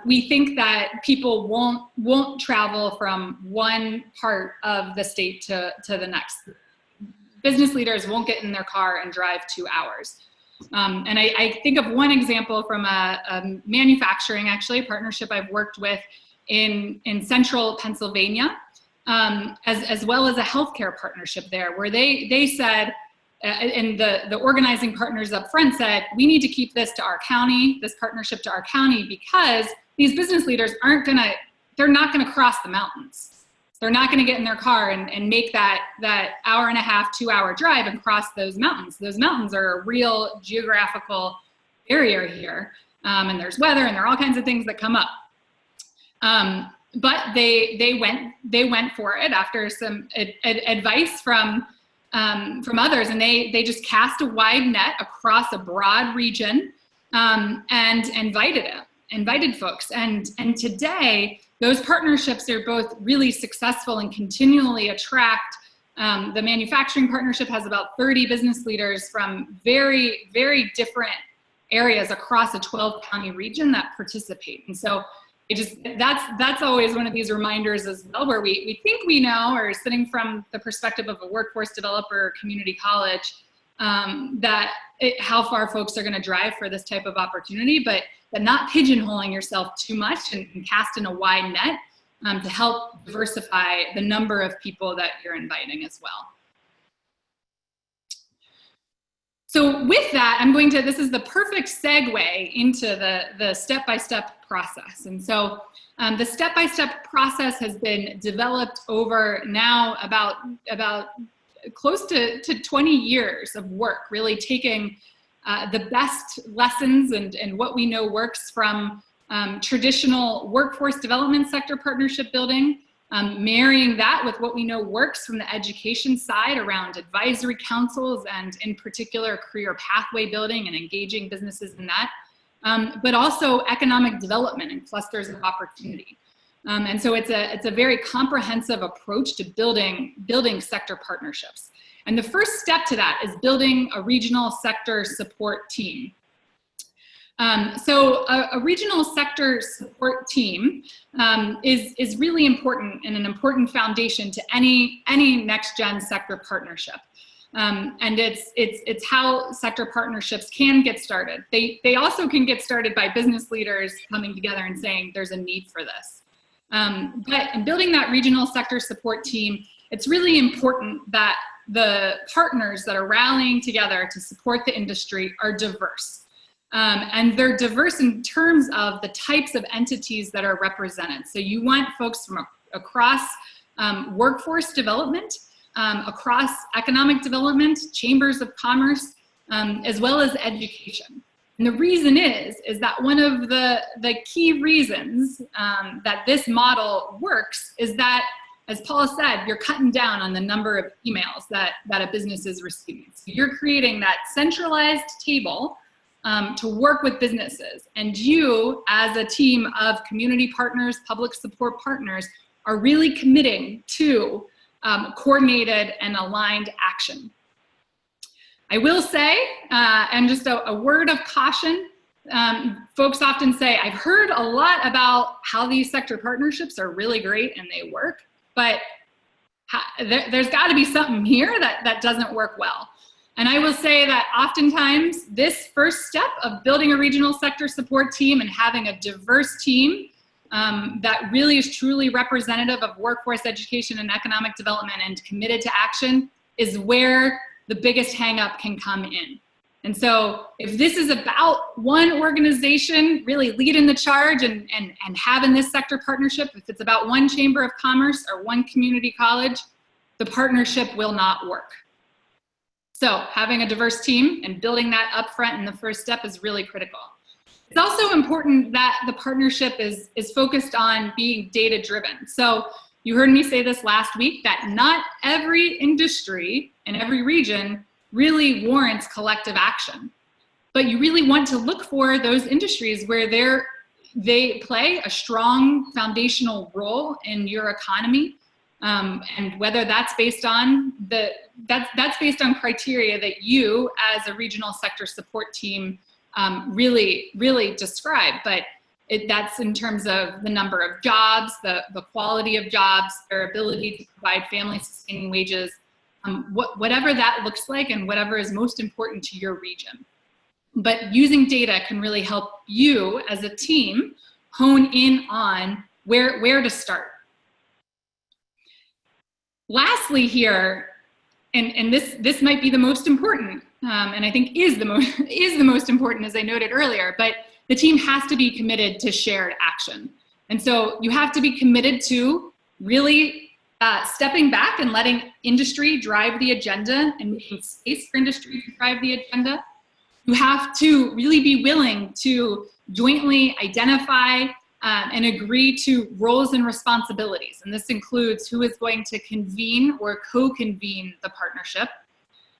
we think that people won't travel from one part of the state to the next. Business leaders won't get in their car and drive 2 hours. And I think of one example from a manufacturing, actually, a partnership I've worked with in central Pennsylvania, as well as a healthcare partnership there, where they said, and the organizing partners up front said, we need to keep this to our county, this partnership to our county, because these business leaders they're not gonna cross the mountains. They're not gonna get in their car and make that hour and a half, 2 hour drive and cross those mountains. Those mountains are a real geographical barrier here. And there's weather and there are all kinds of things that come up. But they went for it after some advice from others, and they just cast a wide net across a broad region and invited folks. And today, those partnerships are both really successful and continually attract. The manufacturing partnership has about 30 business leaders from very, very different areas across a 12-county region that participate. And so that's always one of these reminders as well, where we think we know, or sitting from the perspective of a workforce developer or community college, how far folks are going to drive for this type of opportunity, but not pigeonholing yourself too much and casting a wide net to help diversify the number of people that you're inviting as well. So with that, this is the perfect segue into the step-by-step process. And so the step-by-step process has been developed over now about close to 20 years of work, really taking the best lessons and what we know works from traditional workforce development sector partnership building, marrying that with what we know works from the education side around advisory councils and in particular career pathway building and engaging businesses in that, but also economic development and clusters of opportunity. And so it's a very comprehensive approach to building sector partnerships. And the first step to that is building a regional sector support team. So a regional sector support team is really important and an important foundation to any next-gen sector partnership. And it's how sector partnerships can get started. They also can get started by business leaders coming together and saying there's a need for this. But in building that regional sector support team, it's really important that the partners that are rallying together to support the industry are diverse. And they're diverse in terms of the types of entities that are represented. So you want folks from across workforce development, across economic development, chambers of commerce, as well as education. And the reason is that one of the key reasons that this model works is that, as Paul said, you're cutting down on the number of emails that a business is receiving. So you're creating that centralized table to work with businesses. And you, as a team of community partners, public support partners, are really committing to coordinated and aligned action. I will say, and just a word of caution, folks often say, I've heard a lot about how these sector partnerships are really great and they work, but there's got to be something here that doesn't work well. And I will say that oftentimes this first step of building a regional sector support team and having a diverse team that really is truly representative of workforce education and economic development and committed to action is where the biggest hang-up can come in. And so if this is about one organization really leading the charge and having this sector partnership, if it's about one chamber of commerce or one community college, the partnership will not work. So having a diverse team and building that up front in the first step is really critical. It's also important that the partnership is focused on being data-driven. So you heard me say this last week, that not every industry in every region really warrants collective action. But you really want to look for those industries where they play a strong foundational role in your economy, and whether that's based on that's based on criteria that you as a regional sector support team really describe. But that's in terms of the number of jobs, the quality of jobs, their ability to provide family-sustaining wages, whatever that looks like and whatever is most important to your region. But using data can really help you as a team hone in on where to start. Lastly here, and this might be the most important, and I think is the most important, as I noted earlier, but the team has to be committed to shared action. And so you have to be committed to really stepping back and letting industry drive the agenda and making space for industry to drive the agenda. You have to really be willing to jointly identify and agree to roles and responsibilities. And this includes who is going to convene or co-convene the partnership.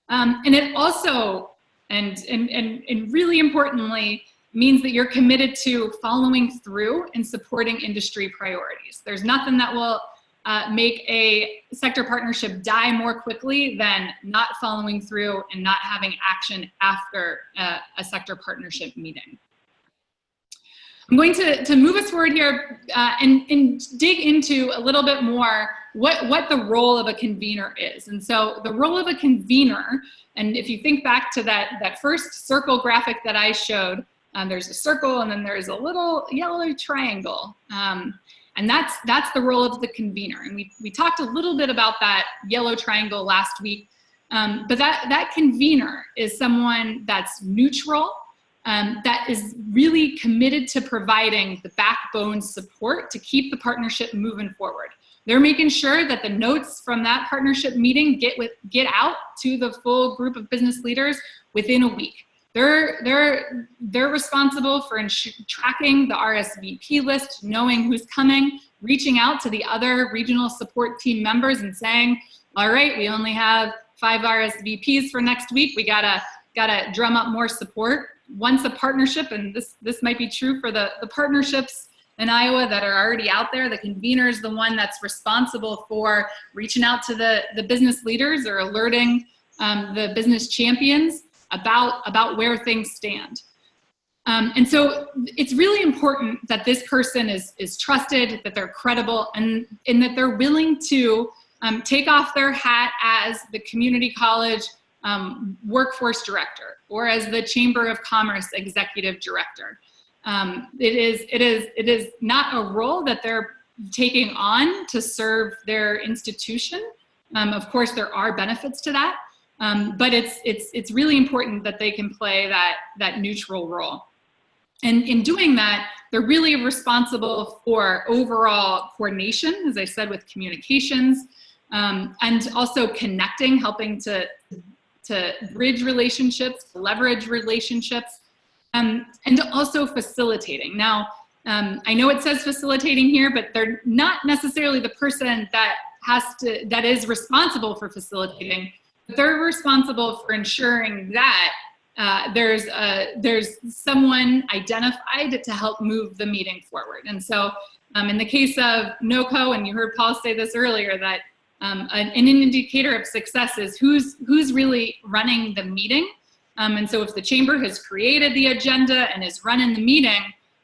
And it also, and really importantly, means that you're committed to following through and supporting industry priorities. There's nothing that will make a sector partnership die more quickly than not following through and not having action after a sector partnership meeting. I'm going to move us forward here and dig into a little bit more what the role of a convener is. And so the role of a convener, and if you think back to that first circle graphic that I showed, there's a circle and then there's a little yellow triangle. And that's the role of the convener. And we talked a little bit about that yellow triangle last week. But that convener is someone that's neutral, that is really committed to providing the backbone support to keep the partnership moving forward. They're making sure that the notes from that partnership meeting get out to the full group of business leaders within a week. They're responsible for tracking the RSVP list, knowing who's coming, reaching out to the other regional support team members and saying, all right, we only have 5 RSVPs for next week. We gotta drum up more support. Once a partnership, and this might be true for the partnerships in Iowa that are already out there. The convener is the one that's responsible for reaching out to the business leaders or alerting the business champions about where things stand. And so it's really important that this person is trusted, that they're credible, and that they're willing to take off their hat as the community college workforce director or as the Chamber of Commerce executive director. It is not a role that they're taking on to serve their institution. Of course, there are benefits to that, but it's really important that they can play that neutral role. And in doing that, they're really responsible for overall coordination, as I said, with communications, and also connecting, helping to bridge relationships, leverage relationships, and also facilitating. Now, I know it says facilitating here, but they're not necessarily the person that is responsible for facilitating, but they're responsible for ensuring that there's someone identified to help move the meeting forward. And so in the case of NOCO, and you heard Paul say this earlier, that an indicator of success is who's really running the meeting. And so if the chamber has created the agenda and is running the meeting,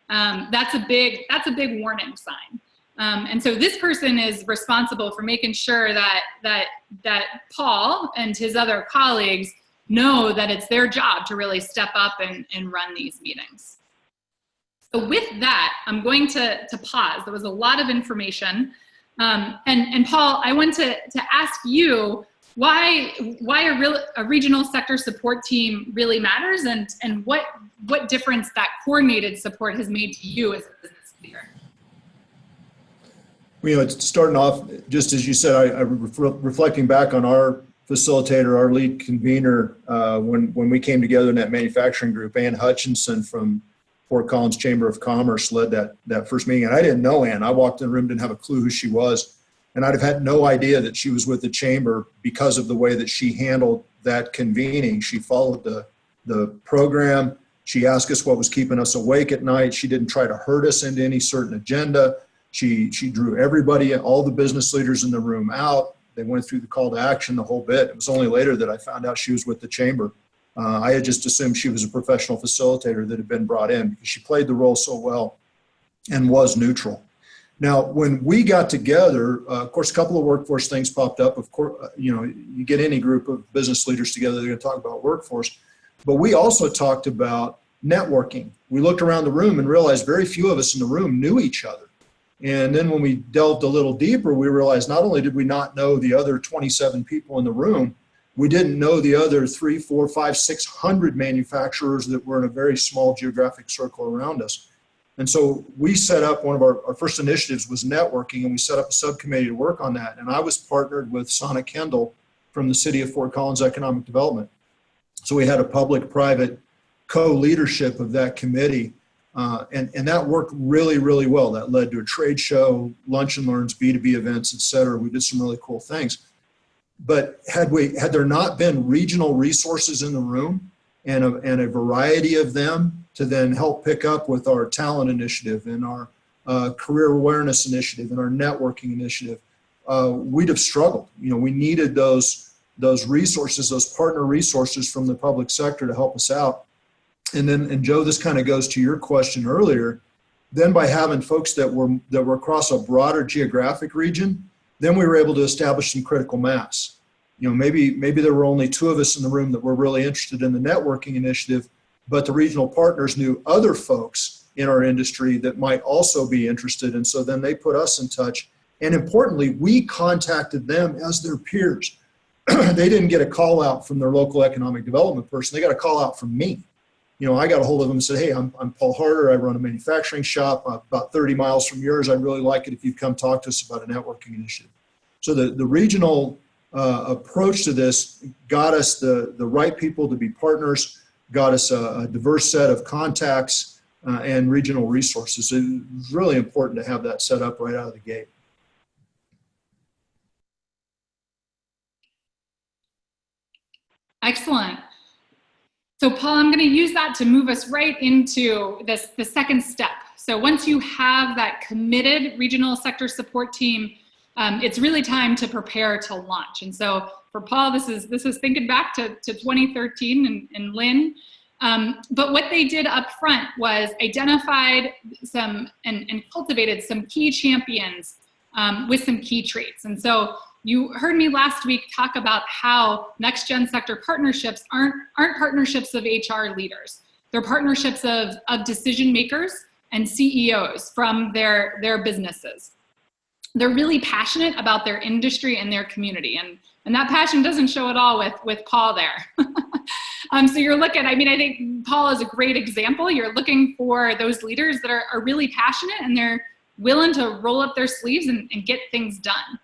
that's a big warning sign. And so this person is responsible for making sure that Paul and his other colleagues know that it's their job to really step up and run these meetings. So with that, I'm going to pause. There was a lot of information. And Paul, I want to ask you why a regional sector support team really matters, and what difference that coordinated support has made to you as a business leader. You know, it's starting off, just as you said, I reflecting back on our facilitator, our lead convener, when we came together in that manufacturing group. Ann Hutchinson from Fort Collins Chamber of Commerce led that first meeting. And I didn't know Ann. I walked in the room, didn't have a clue who she was. And I'd have had no idea that she was with the chamber because of the way that she handled that convening. She followed the program. She asked us what was keeping us awake at night. She didn't try to herd us into any certain agenda. She drew everybody, all the business leaders in the room out. They went through the call to action, the whole bit. It was only later that I found out she was with the chamber. I had just assumed she was a professional facilitator that had been brought in because she played the role so well and was neutral. Now, when we got together, of course, a couple of workforce things popped up. Of course, you know, you get any group of business leaders together, they're going to talk about workforce. But we also talked about networking. We looked around the room and realized very few of us in the room knew each other. And then when we delved a little deeper, we realized not only did we not know the other 27 people in the room, we didn't know the other 300, 400, 500, 600 manufacturers that were in a very small geographic circle around us. And so we set up, one of our first initiatives was networking, and we set up a subcommittee to work on that. And I was partnered with Sana Kendall from the City of Fort Collins Economic Development. So we had a public-private co-leadership of that committee. And that worked really, really well. That led to a trade show, lunch and learns, B2B events, et cetera. We did some really cool things. But had there not been regional resources in the room and a variety of them to then help pick up with our talent initiative and our career awareness initiative and our networking initiative, we'd have struggled. You know, we needed those resources, those partner resources from the public sector to help us out. And Joe, this kind of goes to your question earlier. Then by having folks that were across a broader geographic region, then we were able to establish some critical mass. You know, maybe there were only 2 of us in the room that were really interested in the networking initiative, but the regional partners knew other folks in our industry that might also be interested. And so then they put us in touch. And importantly, we contacted them as their peers. They didn't get a call out from their local economic development person. They got a call out from me. You know, I got a hold of them and said, hey, I'm Paul Harder. I run a manufacturing shop about 30 miles from yours. I'd really like it if you'd come talk to us about a networking initiative. So the regional approach to this got us the right people to be partners, got us a diverse set of contacts and regional resources. It was really important to have that set up right out of the gate. Excellent. So Paul, I'm going to use that to move us right into the second step. So once you have that committed regional sector support team, it's really time to prepare to launch. And so for Paul, this is thinking back to 2013 and Lynn. But what they did up front was identified some and cultivated some key champions with some key traits. And so you heard me last week talk about how next gen sector partnerships aren't partnerships of HR leaders. They're partnerships of decision makers and CEOs from their businesses. They're really passionate about their industry and their community. And that passion doesn't show at all with Paul there. So you're looking, I think Paul is a great example. You're looking for those leaders that are really passionate and they're willing to roll up their sleeves and get things done.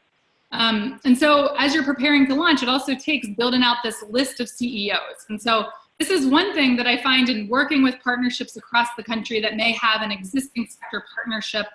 And so as you're preparing to launch, it also takes building out this list of CEOs. And so this is one thing that I find in working with partnerships across the country that may have an existing sector partnership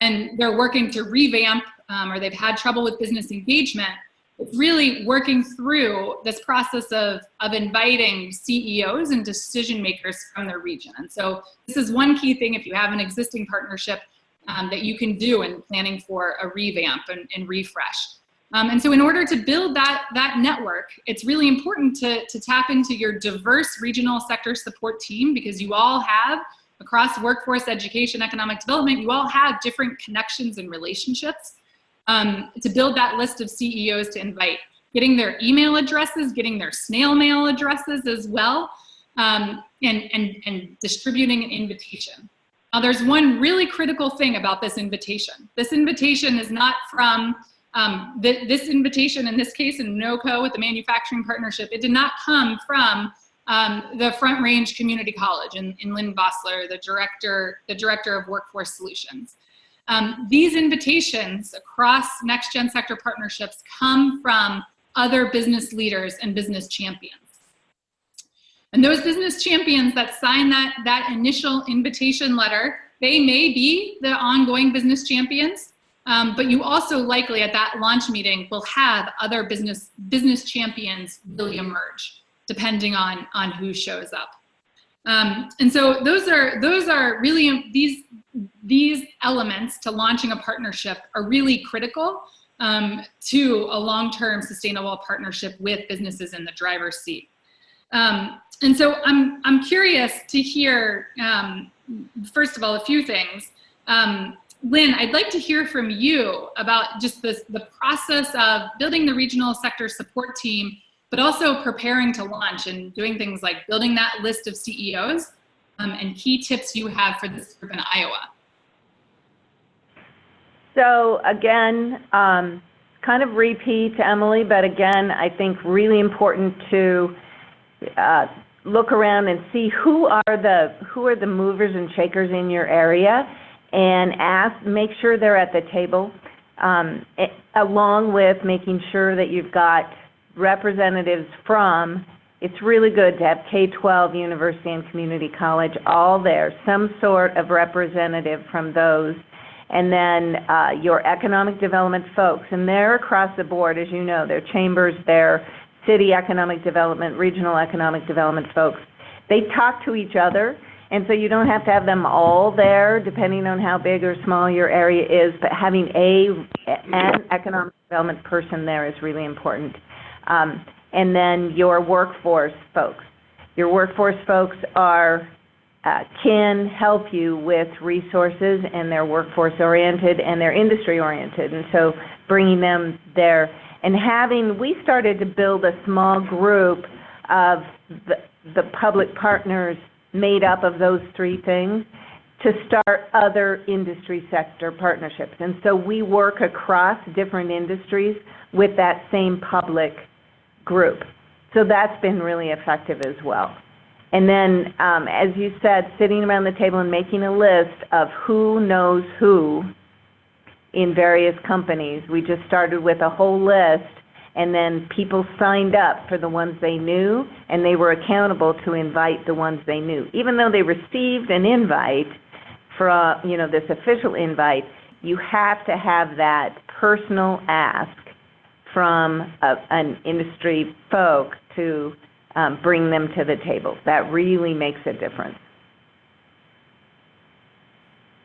and they're working to revamp or they've had trouble with business engagement. It's really working through this process of inviting CEOs and decision makers from their region. And so this is one key thing if you have an existing partnership that you can do in planning for a revamp and refresh. And so in order to build that network, it's really important to tap into your diverse regional sector support team because you all have, across workforce, education, economic development, you all have different connections and relationships to build that list of CEOs to invite, getting their email addresses, getting their snail mail addresses as well, and distributing an invitation. Now, there's one really critical thing about this invitation. This invitation is not from, this invitation in this case in NOCO with the manufacturing partnership, it did not come from the Front Range Community College in Lynn Vossler, the director of Workforce Solutions. These invitations across Next Gen Sector partnerships come from other business leaders and business champions. And those business champions that sign that initial invitation letter, they may be the ongoing business champions, but you also likely at that launch meeting will have other business champions really emerge, depending on who shows up. And so those are really, these elements to launching a partnership are really critical to a long-term sustainable partnership with businesses in the driver's seat. And so I'm curious to hear, first of all, a few things. Lynn, I'd like to hear from you about just the process of building the regional sector support team, but also preparing to launch and doing things like building that list of CEOs and key tips you have for this group in Iowa. So again, kind of repeat, Emily, but again, I think really important to look around and see who are the movers and shakers in your area, and make sure they're at the table, along with making sure that you've got representatives from. It's really good to have K-12, university, and community college all there, some sort of representative from those. And then your economic development folks, and they're across the board, as you know, they're chambers, they're city economic development, regional economic development folks. They talk to each other, and so you don't have to have them all there, depending on how big or small your area is, but having an economic development person there is really important. And then your workforce folks. Your workforce folks can help you with resources, and they're workforce-oriented and they're industry-oriented, and so bringing them there. And we started to build a small group of the public partners made up of those three things to start other industry sector partnerships. And so we work across different industries with that same public group. So that's been really effective as well. And then, as you said, sitting around the table and making a list of who knows who in various companies. We just started with a whole list, and then people signed up for the ones they knew, and they were accountable to invite the ones they knew. Even though they received an invite from, this official invite, you have to have that personal ask from an industry folk to bring them to the table. That really makes a difference.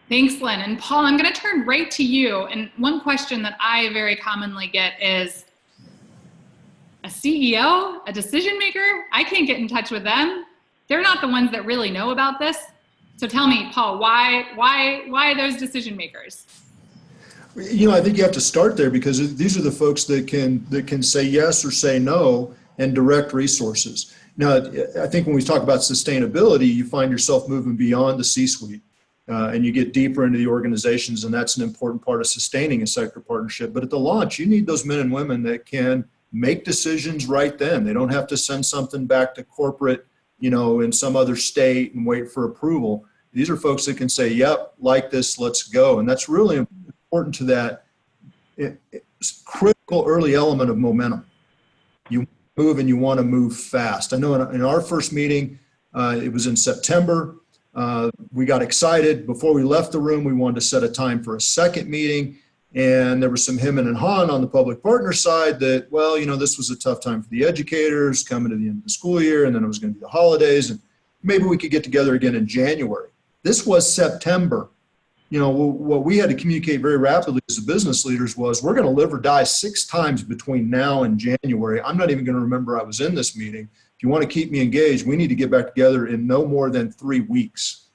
Thanks, Lynn. And Paul, I'm going to turn right to you. And one question that I very commonly get is, a CEO, a decision maker, I can't get in touch with them. They're not the ones that really know about this. So tell me, Paul, why those decision makers? I think you have to start there, because these are the folks that can say yes or say no and direct resources. Now, I think when we talk about sustainability, you find yourself moving beyond the C-suite. And you get deeper into the organizations, and that's an important part of sustaining a sector partnership. But at the launch, you need those men and women that can make decisions right then. They don't have to send something back to corporate, in some other state and wait for approval. These are folks that can say, yep, like this, let's go. And that's really important to that critical early element of momentum. You move and you want to move fast. I know in our first meeting, it was in September. We got excited. Before we left the room, we wanted to set a time for a second meeting. And there was some hemming and hawing on the public partner side that, this was a tough time for the educators coming to the end of the school year, and then it was going to be the holidays, and maybe we could get together again in January. This was September. What we had to communicate very rapidly as the business leaders was, we're going to live or die 6 times between now and January. I'm not even going to remember I was in this meeting. If you want to keep me engaged, we need to get back together in no more than 3 weeks.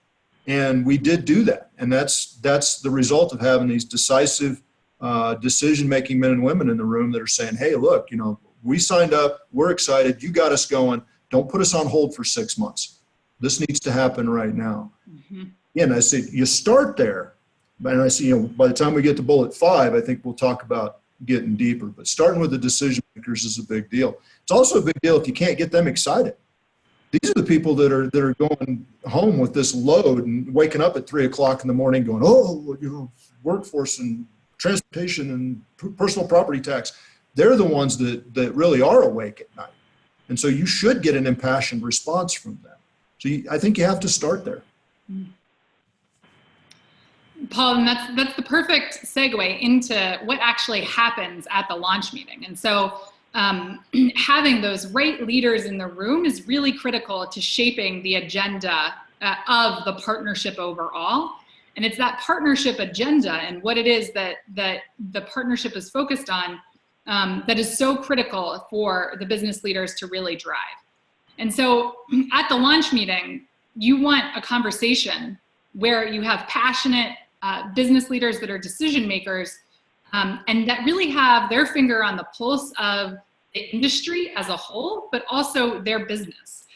And we did do that. And that's the result of having these decisive decision-making men and women in the room that are saying, hey, look, we signed up, we're excited, you got us going. Don't put us on hold for 6 months. This needs to happen right now. Mm-hmm. And I say, you start there. And I see, by the time we get to bullet 5, I think we'll talk about getting deeper. But starting with the decision makers is a big deal. It's also a big deal if you can't get them excited. These are the people that are going home with this load and waking up at 3 o'clock in the morning going, workforce and transportation and personal property tax. They're the ones that really are awake at night. And so you should get an impassioned response from them. So I think you have to start there. Paul, and that's the perfect segue into what actually happens at the launch meeting. And so having those right leaders in the room is really critical to shaping the agenda of the partnership overall. And it's that partnership agenda and what it is that the partnership is focused on that is so critical for the business leaders to really drive. And so at the launch meeting, you want a conversation where you have passionate business leaders that are decision makers and that really have their finger on the pulse of the industry as a whole, but also their business.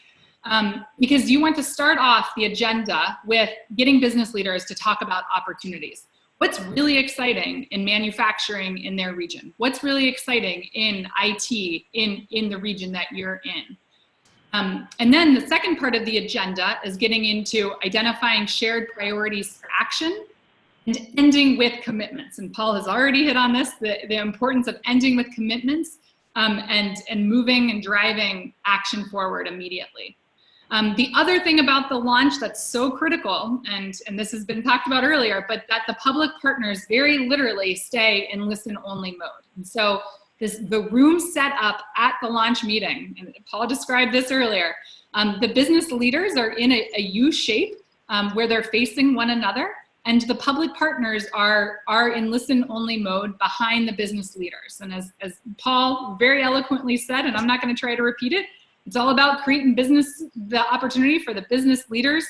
Because you want to start off the agenda with getting business leaders to talk about opportunities. What's really exciting in manufacturing in their region? What's really exciting in IT in the region that you're in? And then the second part of the agenda is getting into identifying shared priorities for action and ending with commitments. And Paul has already hit on this, the importance of ending with commitments and moving and driving action forward immediately. The other thing about the launch that's so critical, and this has been talked about earlier, but that the public partners very literally stay in listen-only mode. And so the room set up at the launch meeting, and Paul described this earlier, the business leaders are in a U shape where they're facing one another, and the public partners are in listen-only mode behind the business leaders. And as Paul very eloquently said, and I'm not going to try to repeat it, it's all about creating the opportunity for the business leaders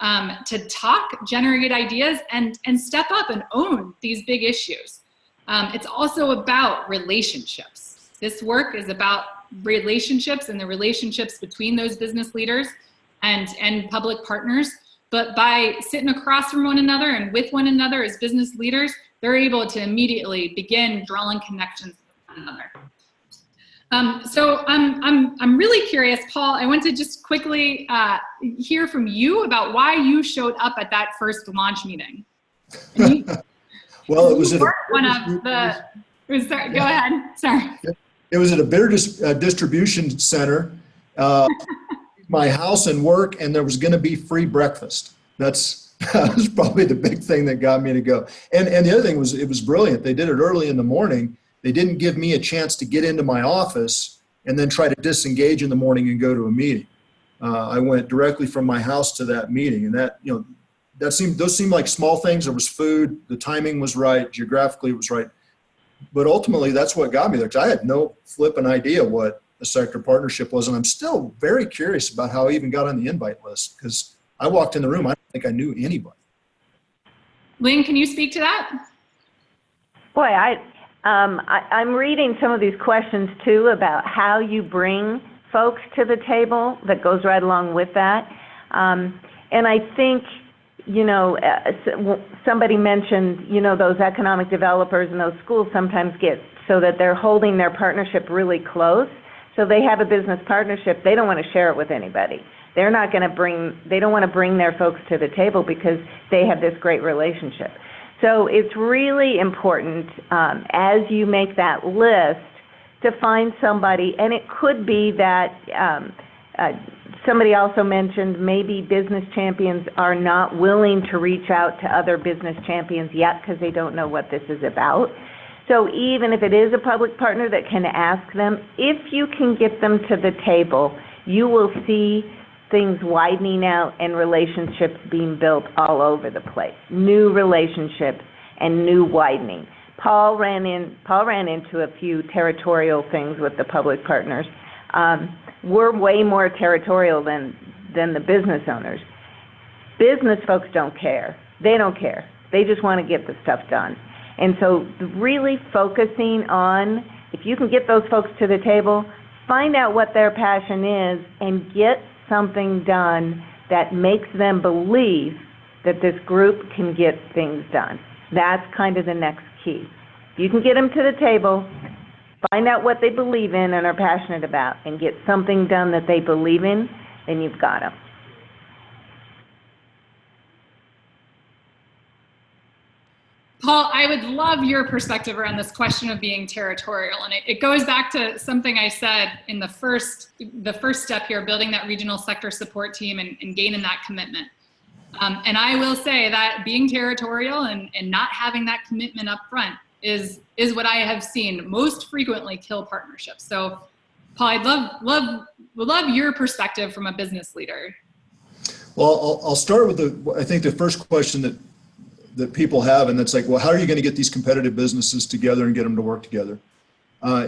to talk, generate ideas, and step up and own these big issues. It's also about relationships. This work is about relationships and the relationships between those business leaders and public partners. But by sitting across from one another and with one another as business leaders, they're able to immediately begin drawing connections with one another. So I'm really curious, Paul. I want to just quickly hear from you about why you showed up at that first launch meeting. Well, it was at one of the. Sorry, go ahead. Sorry. It was at a beer distribution center, my house and work, and there was going to be free breakfast. That was probably the big thing that got me to go. And the other thing was, it was brilliant. They did it early in the morning. They didn't give me a chance to get into my office and then try to disengage in the morning and go to a meeting. I went directly from my house to that meeting, and that, those seemed like small things. There was food, the timing was right, geographically it was right. But ultimately, that's what got me there, because I had no flipping idea what a sector partnership was, and I'm still very curious about how I even got on the invite list, because I walked in the room, I don't think I knew anybody. Lynn, can you speak to that? Boy, I'm reading some of these questions too about how you bring folks to the table. That goes right along with that. And I think, somebody mentioned, those economic developers and those schools sometimes get so that they're holding their partnership really close. So they have a business partnership. They don't want to share it with anybody. They're not going to they don't want to bring their folks to the table because they have this great relationship. So it's really important as you make that list to find somebody, and it could be that somebody also mentioned maybe business champions are not willing to reach out to other business champions yet because they don't know what this is about. So even if it is a public partner that can ask them, if you can get them to the table, you will see things widening out and relationships being built all over the place. New relationships and new widening. Paul ran into a few territorial things with the public partners. We're way more territorial than the business owners. Business folks don't care. They don't care. They just want to get the stuff done. And so really focusing on, if you can get those folks to the table, find out what their passion is and get something done that makes them believe that this group can get things done. That's kind of the next key. If you can get them to the table, find out what they believe in and are passionate about, and get something done that they believe in, then you've got them. Paul, I would love your perspective around this question of being territorial. And it goes back to something I said in the first step here, building that regional sector support team and gaining that commitment. And I will say that being territorial and not having that commitment up front is what I have seen most frequently kill partnerships. So Paul, I'd love your perspective from a business leader. Well, I'll start with I think the first question that people have, and that's like, well, how are you going to get these competitive businesses together and get them to work together?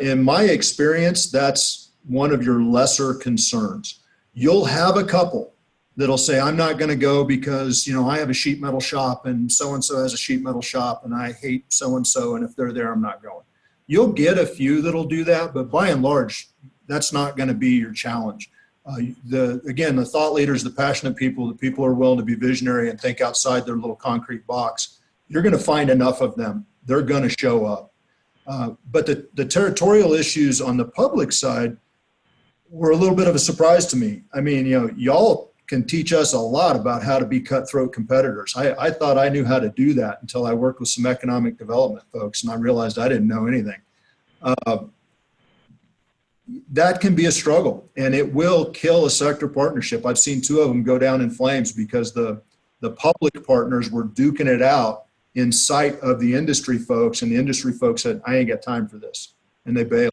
In my experience, that's one of your lesser concerns. You'll have a couple that'll say, I'm not going to go because, I have a sheet metal shop and so-and-so has a sheet metal shop and I hate so-and-so, and if they're there, I'm not going. You'll get a few that'll do that, but by and large, that's not going to be your challenge. Again, the thought leaders, the passionate people, the people who are willing to be visionary and think outside their little concrete box, you're going to find enough of them. They're going to show up. But the territorial issues on the public side were a little bit of a surprise to me. I mean, y'all can teach us a lot about how to be cutthroat competitors. I thought I knew how to do that until I worked with some economic development folks, and I realized I didn't know anything. That can be a struggle, and it will kill a sector partnership. I've seen two of them go down in flames because the public partners were duking it out in sight of the industry folks, and the industry folks said, I ain't got time for this, and they bailed.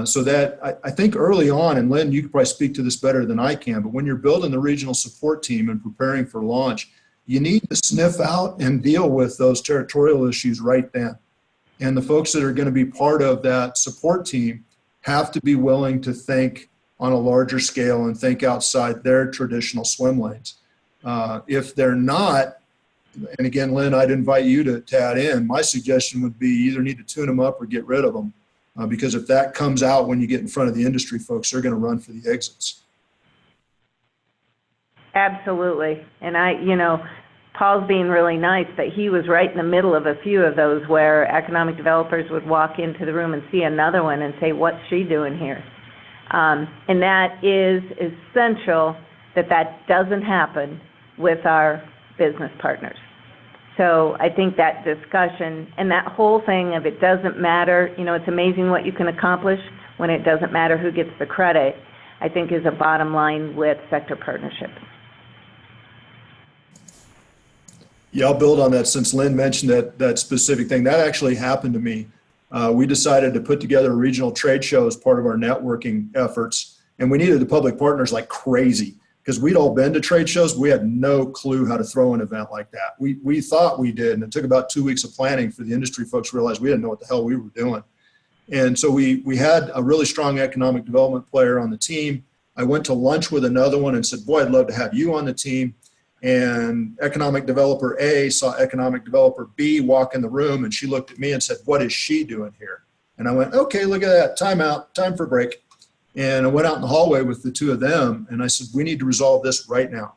So that I think early on, and Lynn, you could probably speak to this better than I can, but when you're building the regional support team and preparing for launch, you need to sniff out and deal with those territorial issues right then. And the folks that are going to be part of that support team have to be willing to think on a larger scale and think outside their traditional swim lanes. If they're not, and again, Lynn, I'd invite you to add in, my suggestion would be you either need to tune them up or get rid of them. Because if that comes out when you get in front of the industry folks, they're going to run for the exits. Absolutely. And Paul's being really nice that he was right in the middle of a few of those where economic developers would walk into the room and see another one and say, what's she doing here? And that is essential that doesn't happen with our business partners. So I think that discussion and that whole thing of it doesn't matter, it's amazing what you can accomplish when it doesn't matter who gets the credit, I think is a bottom line with sector partnerships. Yeah, I'll build on that since Lynn mentioned that specific thing. That actually happened to me. we decided to put together a regional trade show as part of our networking efforts. And we needed the public partners like crazy because we'd all been to trade shows. But we had no clue how to throw an event like that. We thought we did, and it took about 2 weeks of planning for the industry folks to realize we didn't know what the hell we were doing. And so we had a really strong economic development player on the team. I went to lunch with another one and said, boy, I'd love to have you on the team. And economic developer A saw economic developer B walk in the room, and she looked at me and said, what is she doing here? And I went, okay, look at that, time out, time for a break. And I went out in the hallway with the two of them, and I said, we need to resolve this right now.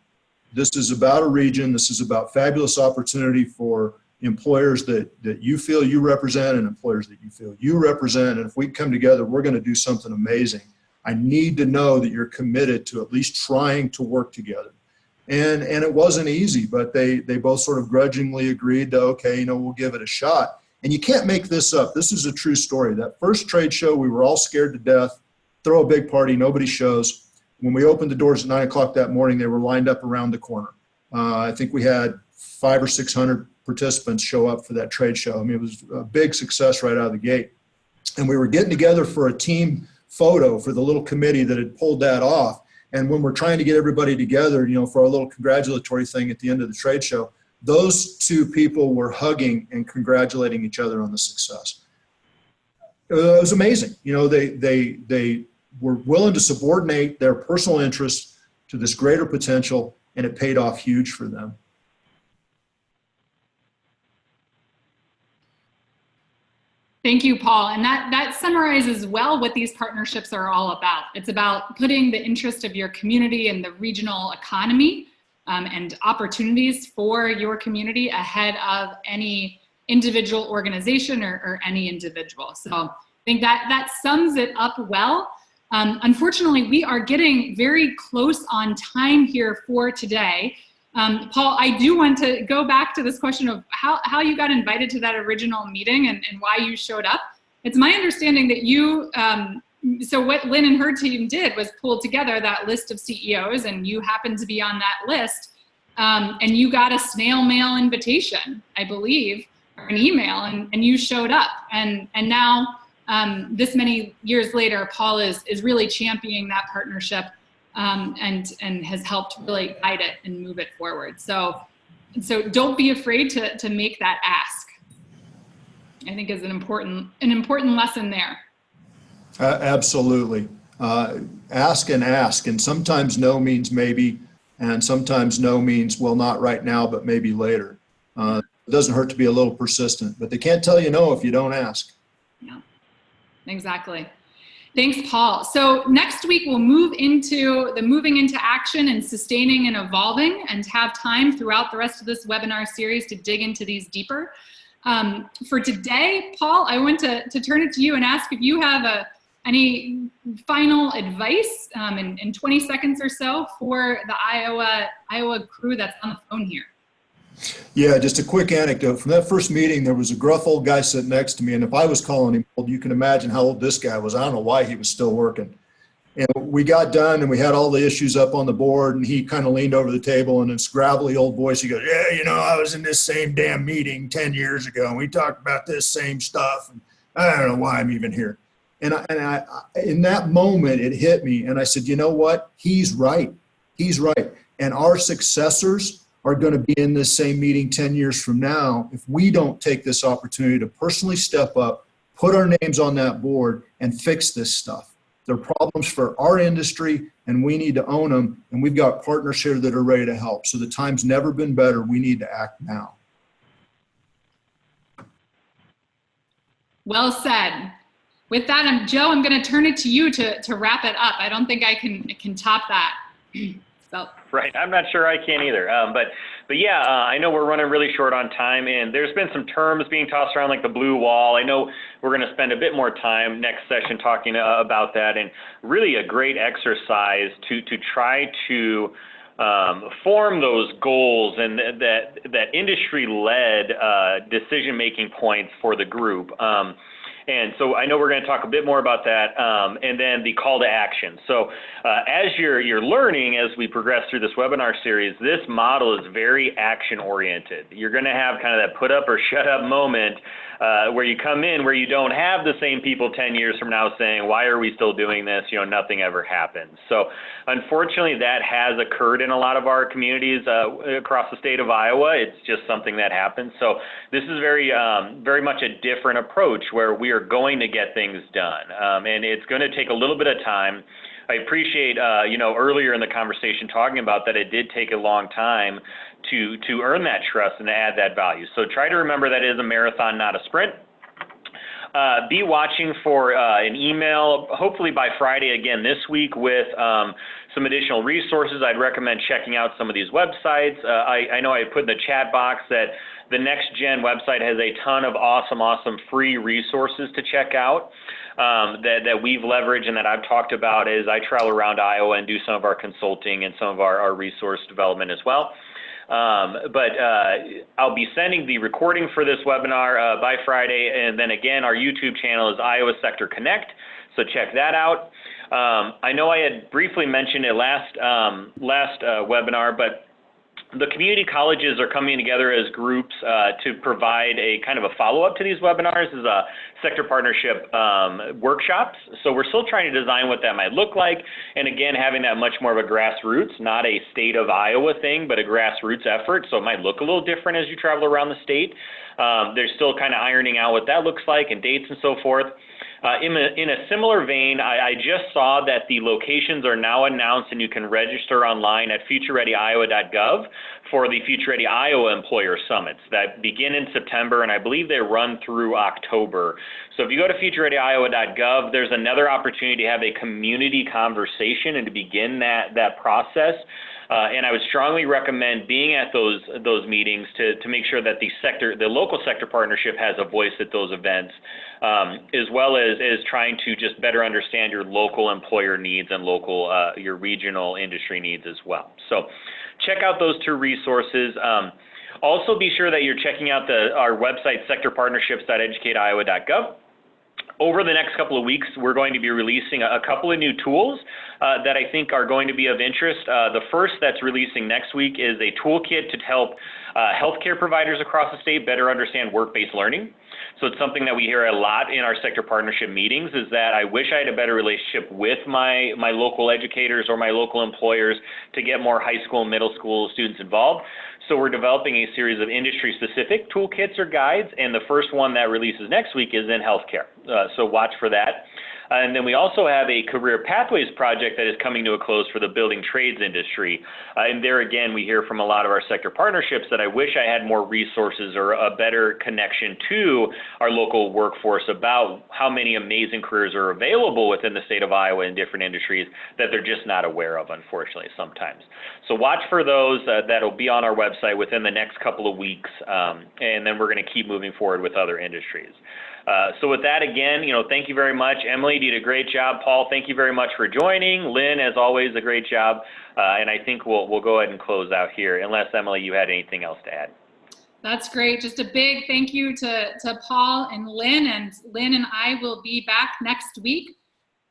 This is about a region. This is about fabulous opportunity for employers that you feel you represent and employers that you feel you represent. And if we come together, we're going to do something amazing. I need to know that you're committed to at least trying to work together. And it wasn't easy, but they both sort of grudgingly agreed to, okay, we'll give it a shot. And you can't make this up. This is a true story. That first trade show, we were all scared to death. Throw a big party, nobody shows. When we opened the doors at 9 o'clock that morning, they were lined up around the corner. I think we had 500 or 600 participants show up for that trade show. I mean, it was a big success right out of the gate. And we were getting together for a team photo for the little committee that had pulled that off. And when we're trying to get everybody together, for our little congratulatory thing at the end of the trade show, those two people were hugging and congratulating each other on the success. It was amazing. They were willing to subordinate their personal interests to this greater potential, and it paid off huge for them. Thank you, Paul. And that summarizes well what these partnerships are all about. It's about putting the interest of your community and the regional economy and opportunities for your community ahead of any individual organization or any individual. So I think that sums it up well. Unfortunately, we are getting very close on time here for today. Paul, I do want to go back to this question of how you got invited to that original meeting and why you showed up. It's my understanding that you, so what Lynn and her team did was pull together that list of CEOs, and you happened to be on that list, and you got a snail mail invitation, I believe, or an email, and you showed up. And now, this many years later, Paul is really championing that partnership and has helped really guide it and move it forward. So don't be afraid to make that ask. I think is an important lesson there. Absolutely. Ask and ask. And sometimes no means maybe, and sometimes no means, well, not right now, but maybe later. It doesn't hurt to be a little persistent, but they can't tell you no if you don't ask. Yeah, exactly. Thanks, Paul. So next week we'll move into the moving into action and sustaining and evolving, and have time throughout the rest of this webinar series to dig into these deeper. For today, Paul, I want to turn it to you and ask if you have any final advice in 20 seconds or so for the Iowa crew that's on the phone here. Yeah, just a quick anecdote. From that first meeting, there was a gruff old guy sitting next to me, and if I was calling him old, you can imagine how old this guy was. I don't know why he was still working. And we got done, and we had all the issues up on the board, and he kind of leaned over the table, and in his gravelly old voice, he goes, yeah, I was in this same damn meeting 10 years ago, and we talked about this same stuff, and I don't know why I'm even here. And I in that moment, it hit me, and I said, you know what? He's right. He's right. And our successors are going to be in this same meeting 10 years from now if we don't take this opportunity to personally step up, put our names on that board, and fix this stuff. They're problems for our industry, and we need to own them, and we've got partners here that are ready to help. So the time's never been better. We need to act now. Well said. With that, Joe, I'm going to turn it to you to wrap it up. I don't think I can top that. So. Right, I'm not sure I can either. But yeah, I know we're running really short on time, and there's been some terms being tossed around like the blue wall. I know we're going to spend a bit more time next session talking about that, and really a great exercise to try to form those goals and that industry-led decision-making points for the group. And so I know we're going to talk a bit more about that, and then the call to action. So as you're learning, as we progress through this webinar series, this model is very action-oriented. You're going to have kind of that put up or shut up moment where you come in where you don't have the same people 10 years from now saying, why are we still doing this? You know, nothing ever happens. So unfortunately, that has occurred in a lot of our communities across the state of Iowa. It's just something that happens. So this is very much a different approach where we are going to get things done. And it's going to take a little bit of time. I appreciate, you know, earlier in the conversation talking about that it did take a long time to earn that trust and to add that value. So try to remember that it is a marathon, not a sprint. Be watching for an email, hopefully by Friday again this week, with some additional resources. I'd recommend checking out some of these websites. I know I put in the chat box that the Next Gen website has a ton of awesome free resources to check out that we've leveraged and that I've talked about as I travel around Iowa and do some of our consulting and some of our resource development as well. But I'll be sending the recording for this webinar by Friday, and then again, our YouTube channel is Iowa Sector Connect, so check that out. I know I had briefly mentioned it last webinar, but the community colleges are coming together as groups to provide a kind of a follow-up to these webinars as a sector partnership workshops. So we're still trying to design what that might look like. And again, having that much more of a grassroots, not a state of Iowa thing, but a grassroots effort. So it might look a little different as you travel around the state. They're still kind of ironing out what that looks like and dates and so forth. In a similar vein, I just saw that the locations are now announced and you can register online at futurereadyiowa.gov for the Future Ready Iowa Employer Summits that begin in September, and I believe they run through October. So if you go to futurereadyiowa.gov, there's another opportunity to have a community conversation and to begin that process. And I would strongly recommend being at those meetings to make sure that the local sector partnership has a voice at those events, as well as trying to just better understand your local employer needs and your regional industry needs as well. So check out those two resources. Also be sure that you're checking out our website, sectorpartnerships.educateiowa.gov. Over the next couple of weeks, we're going to be releasing a couple of new tools that I think are going to be of interest. The first that's releasing next week is a toolkit to help healthcare providers across the state better understand work-based learning. So it's something that we hear a lot in our sector partnership meetings, is that I wish I had a better relationship with my local educators or my local employers to get more high school and middle school students involved. So we're developing a series of industry-specific toolkits or guides, and the first one that releases next week is in healthcare. So watch for that. And then we also have a career pathways project that is coming to a close for the building trades industry. And there again, we hear from a lot of our sector partnerships that I wish I had more resources or a better connection to our local workforce about how many amazing careers are available within the state of Iowa in different industries that they're just not aware of, unfortunately, sometimes. So watch for those. That'll be on our website within the next couple of weeks. And then we're going to keep moving forward with other industries. So with that, again, thank you very much. Emily, you did a great job. Paul, thank you very much for joining. Lynn, as always, a great job. And I think we'll go ahead and close out here, unless, Emily, you had anything else to add. That's great. Just a big thank you to Paul and Lynn. And Lynn and I will be back next week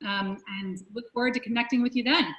and look forward to connecting with you then.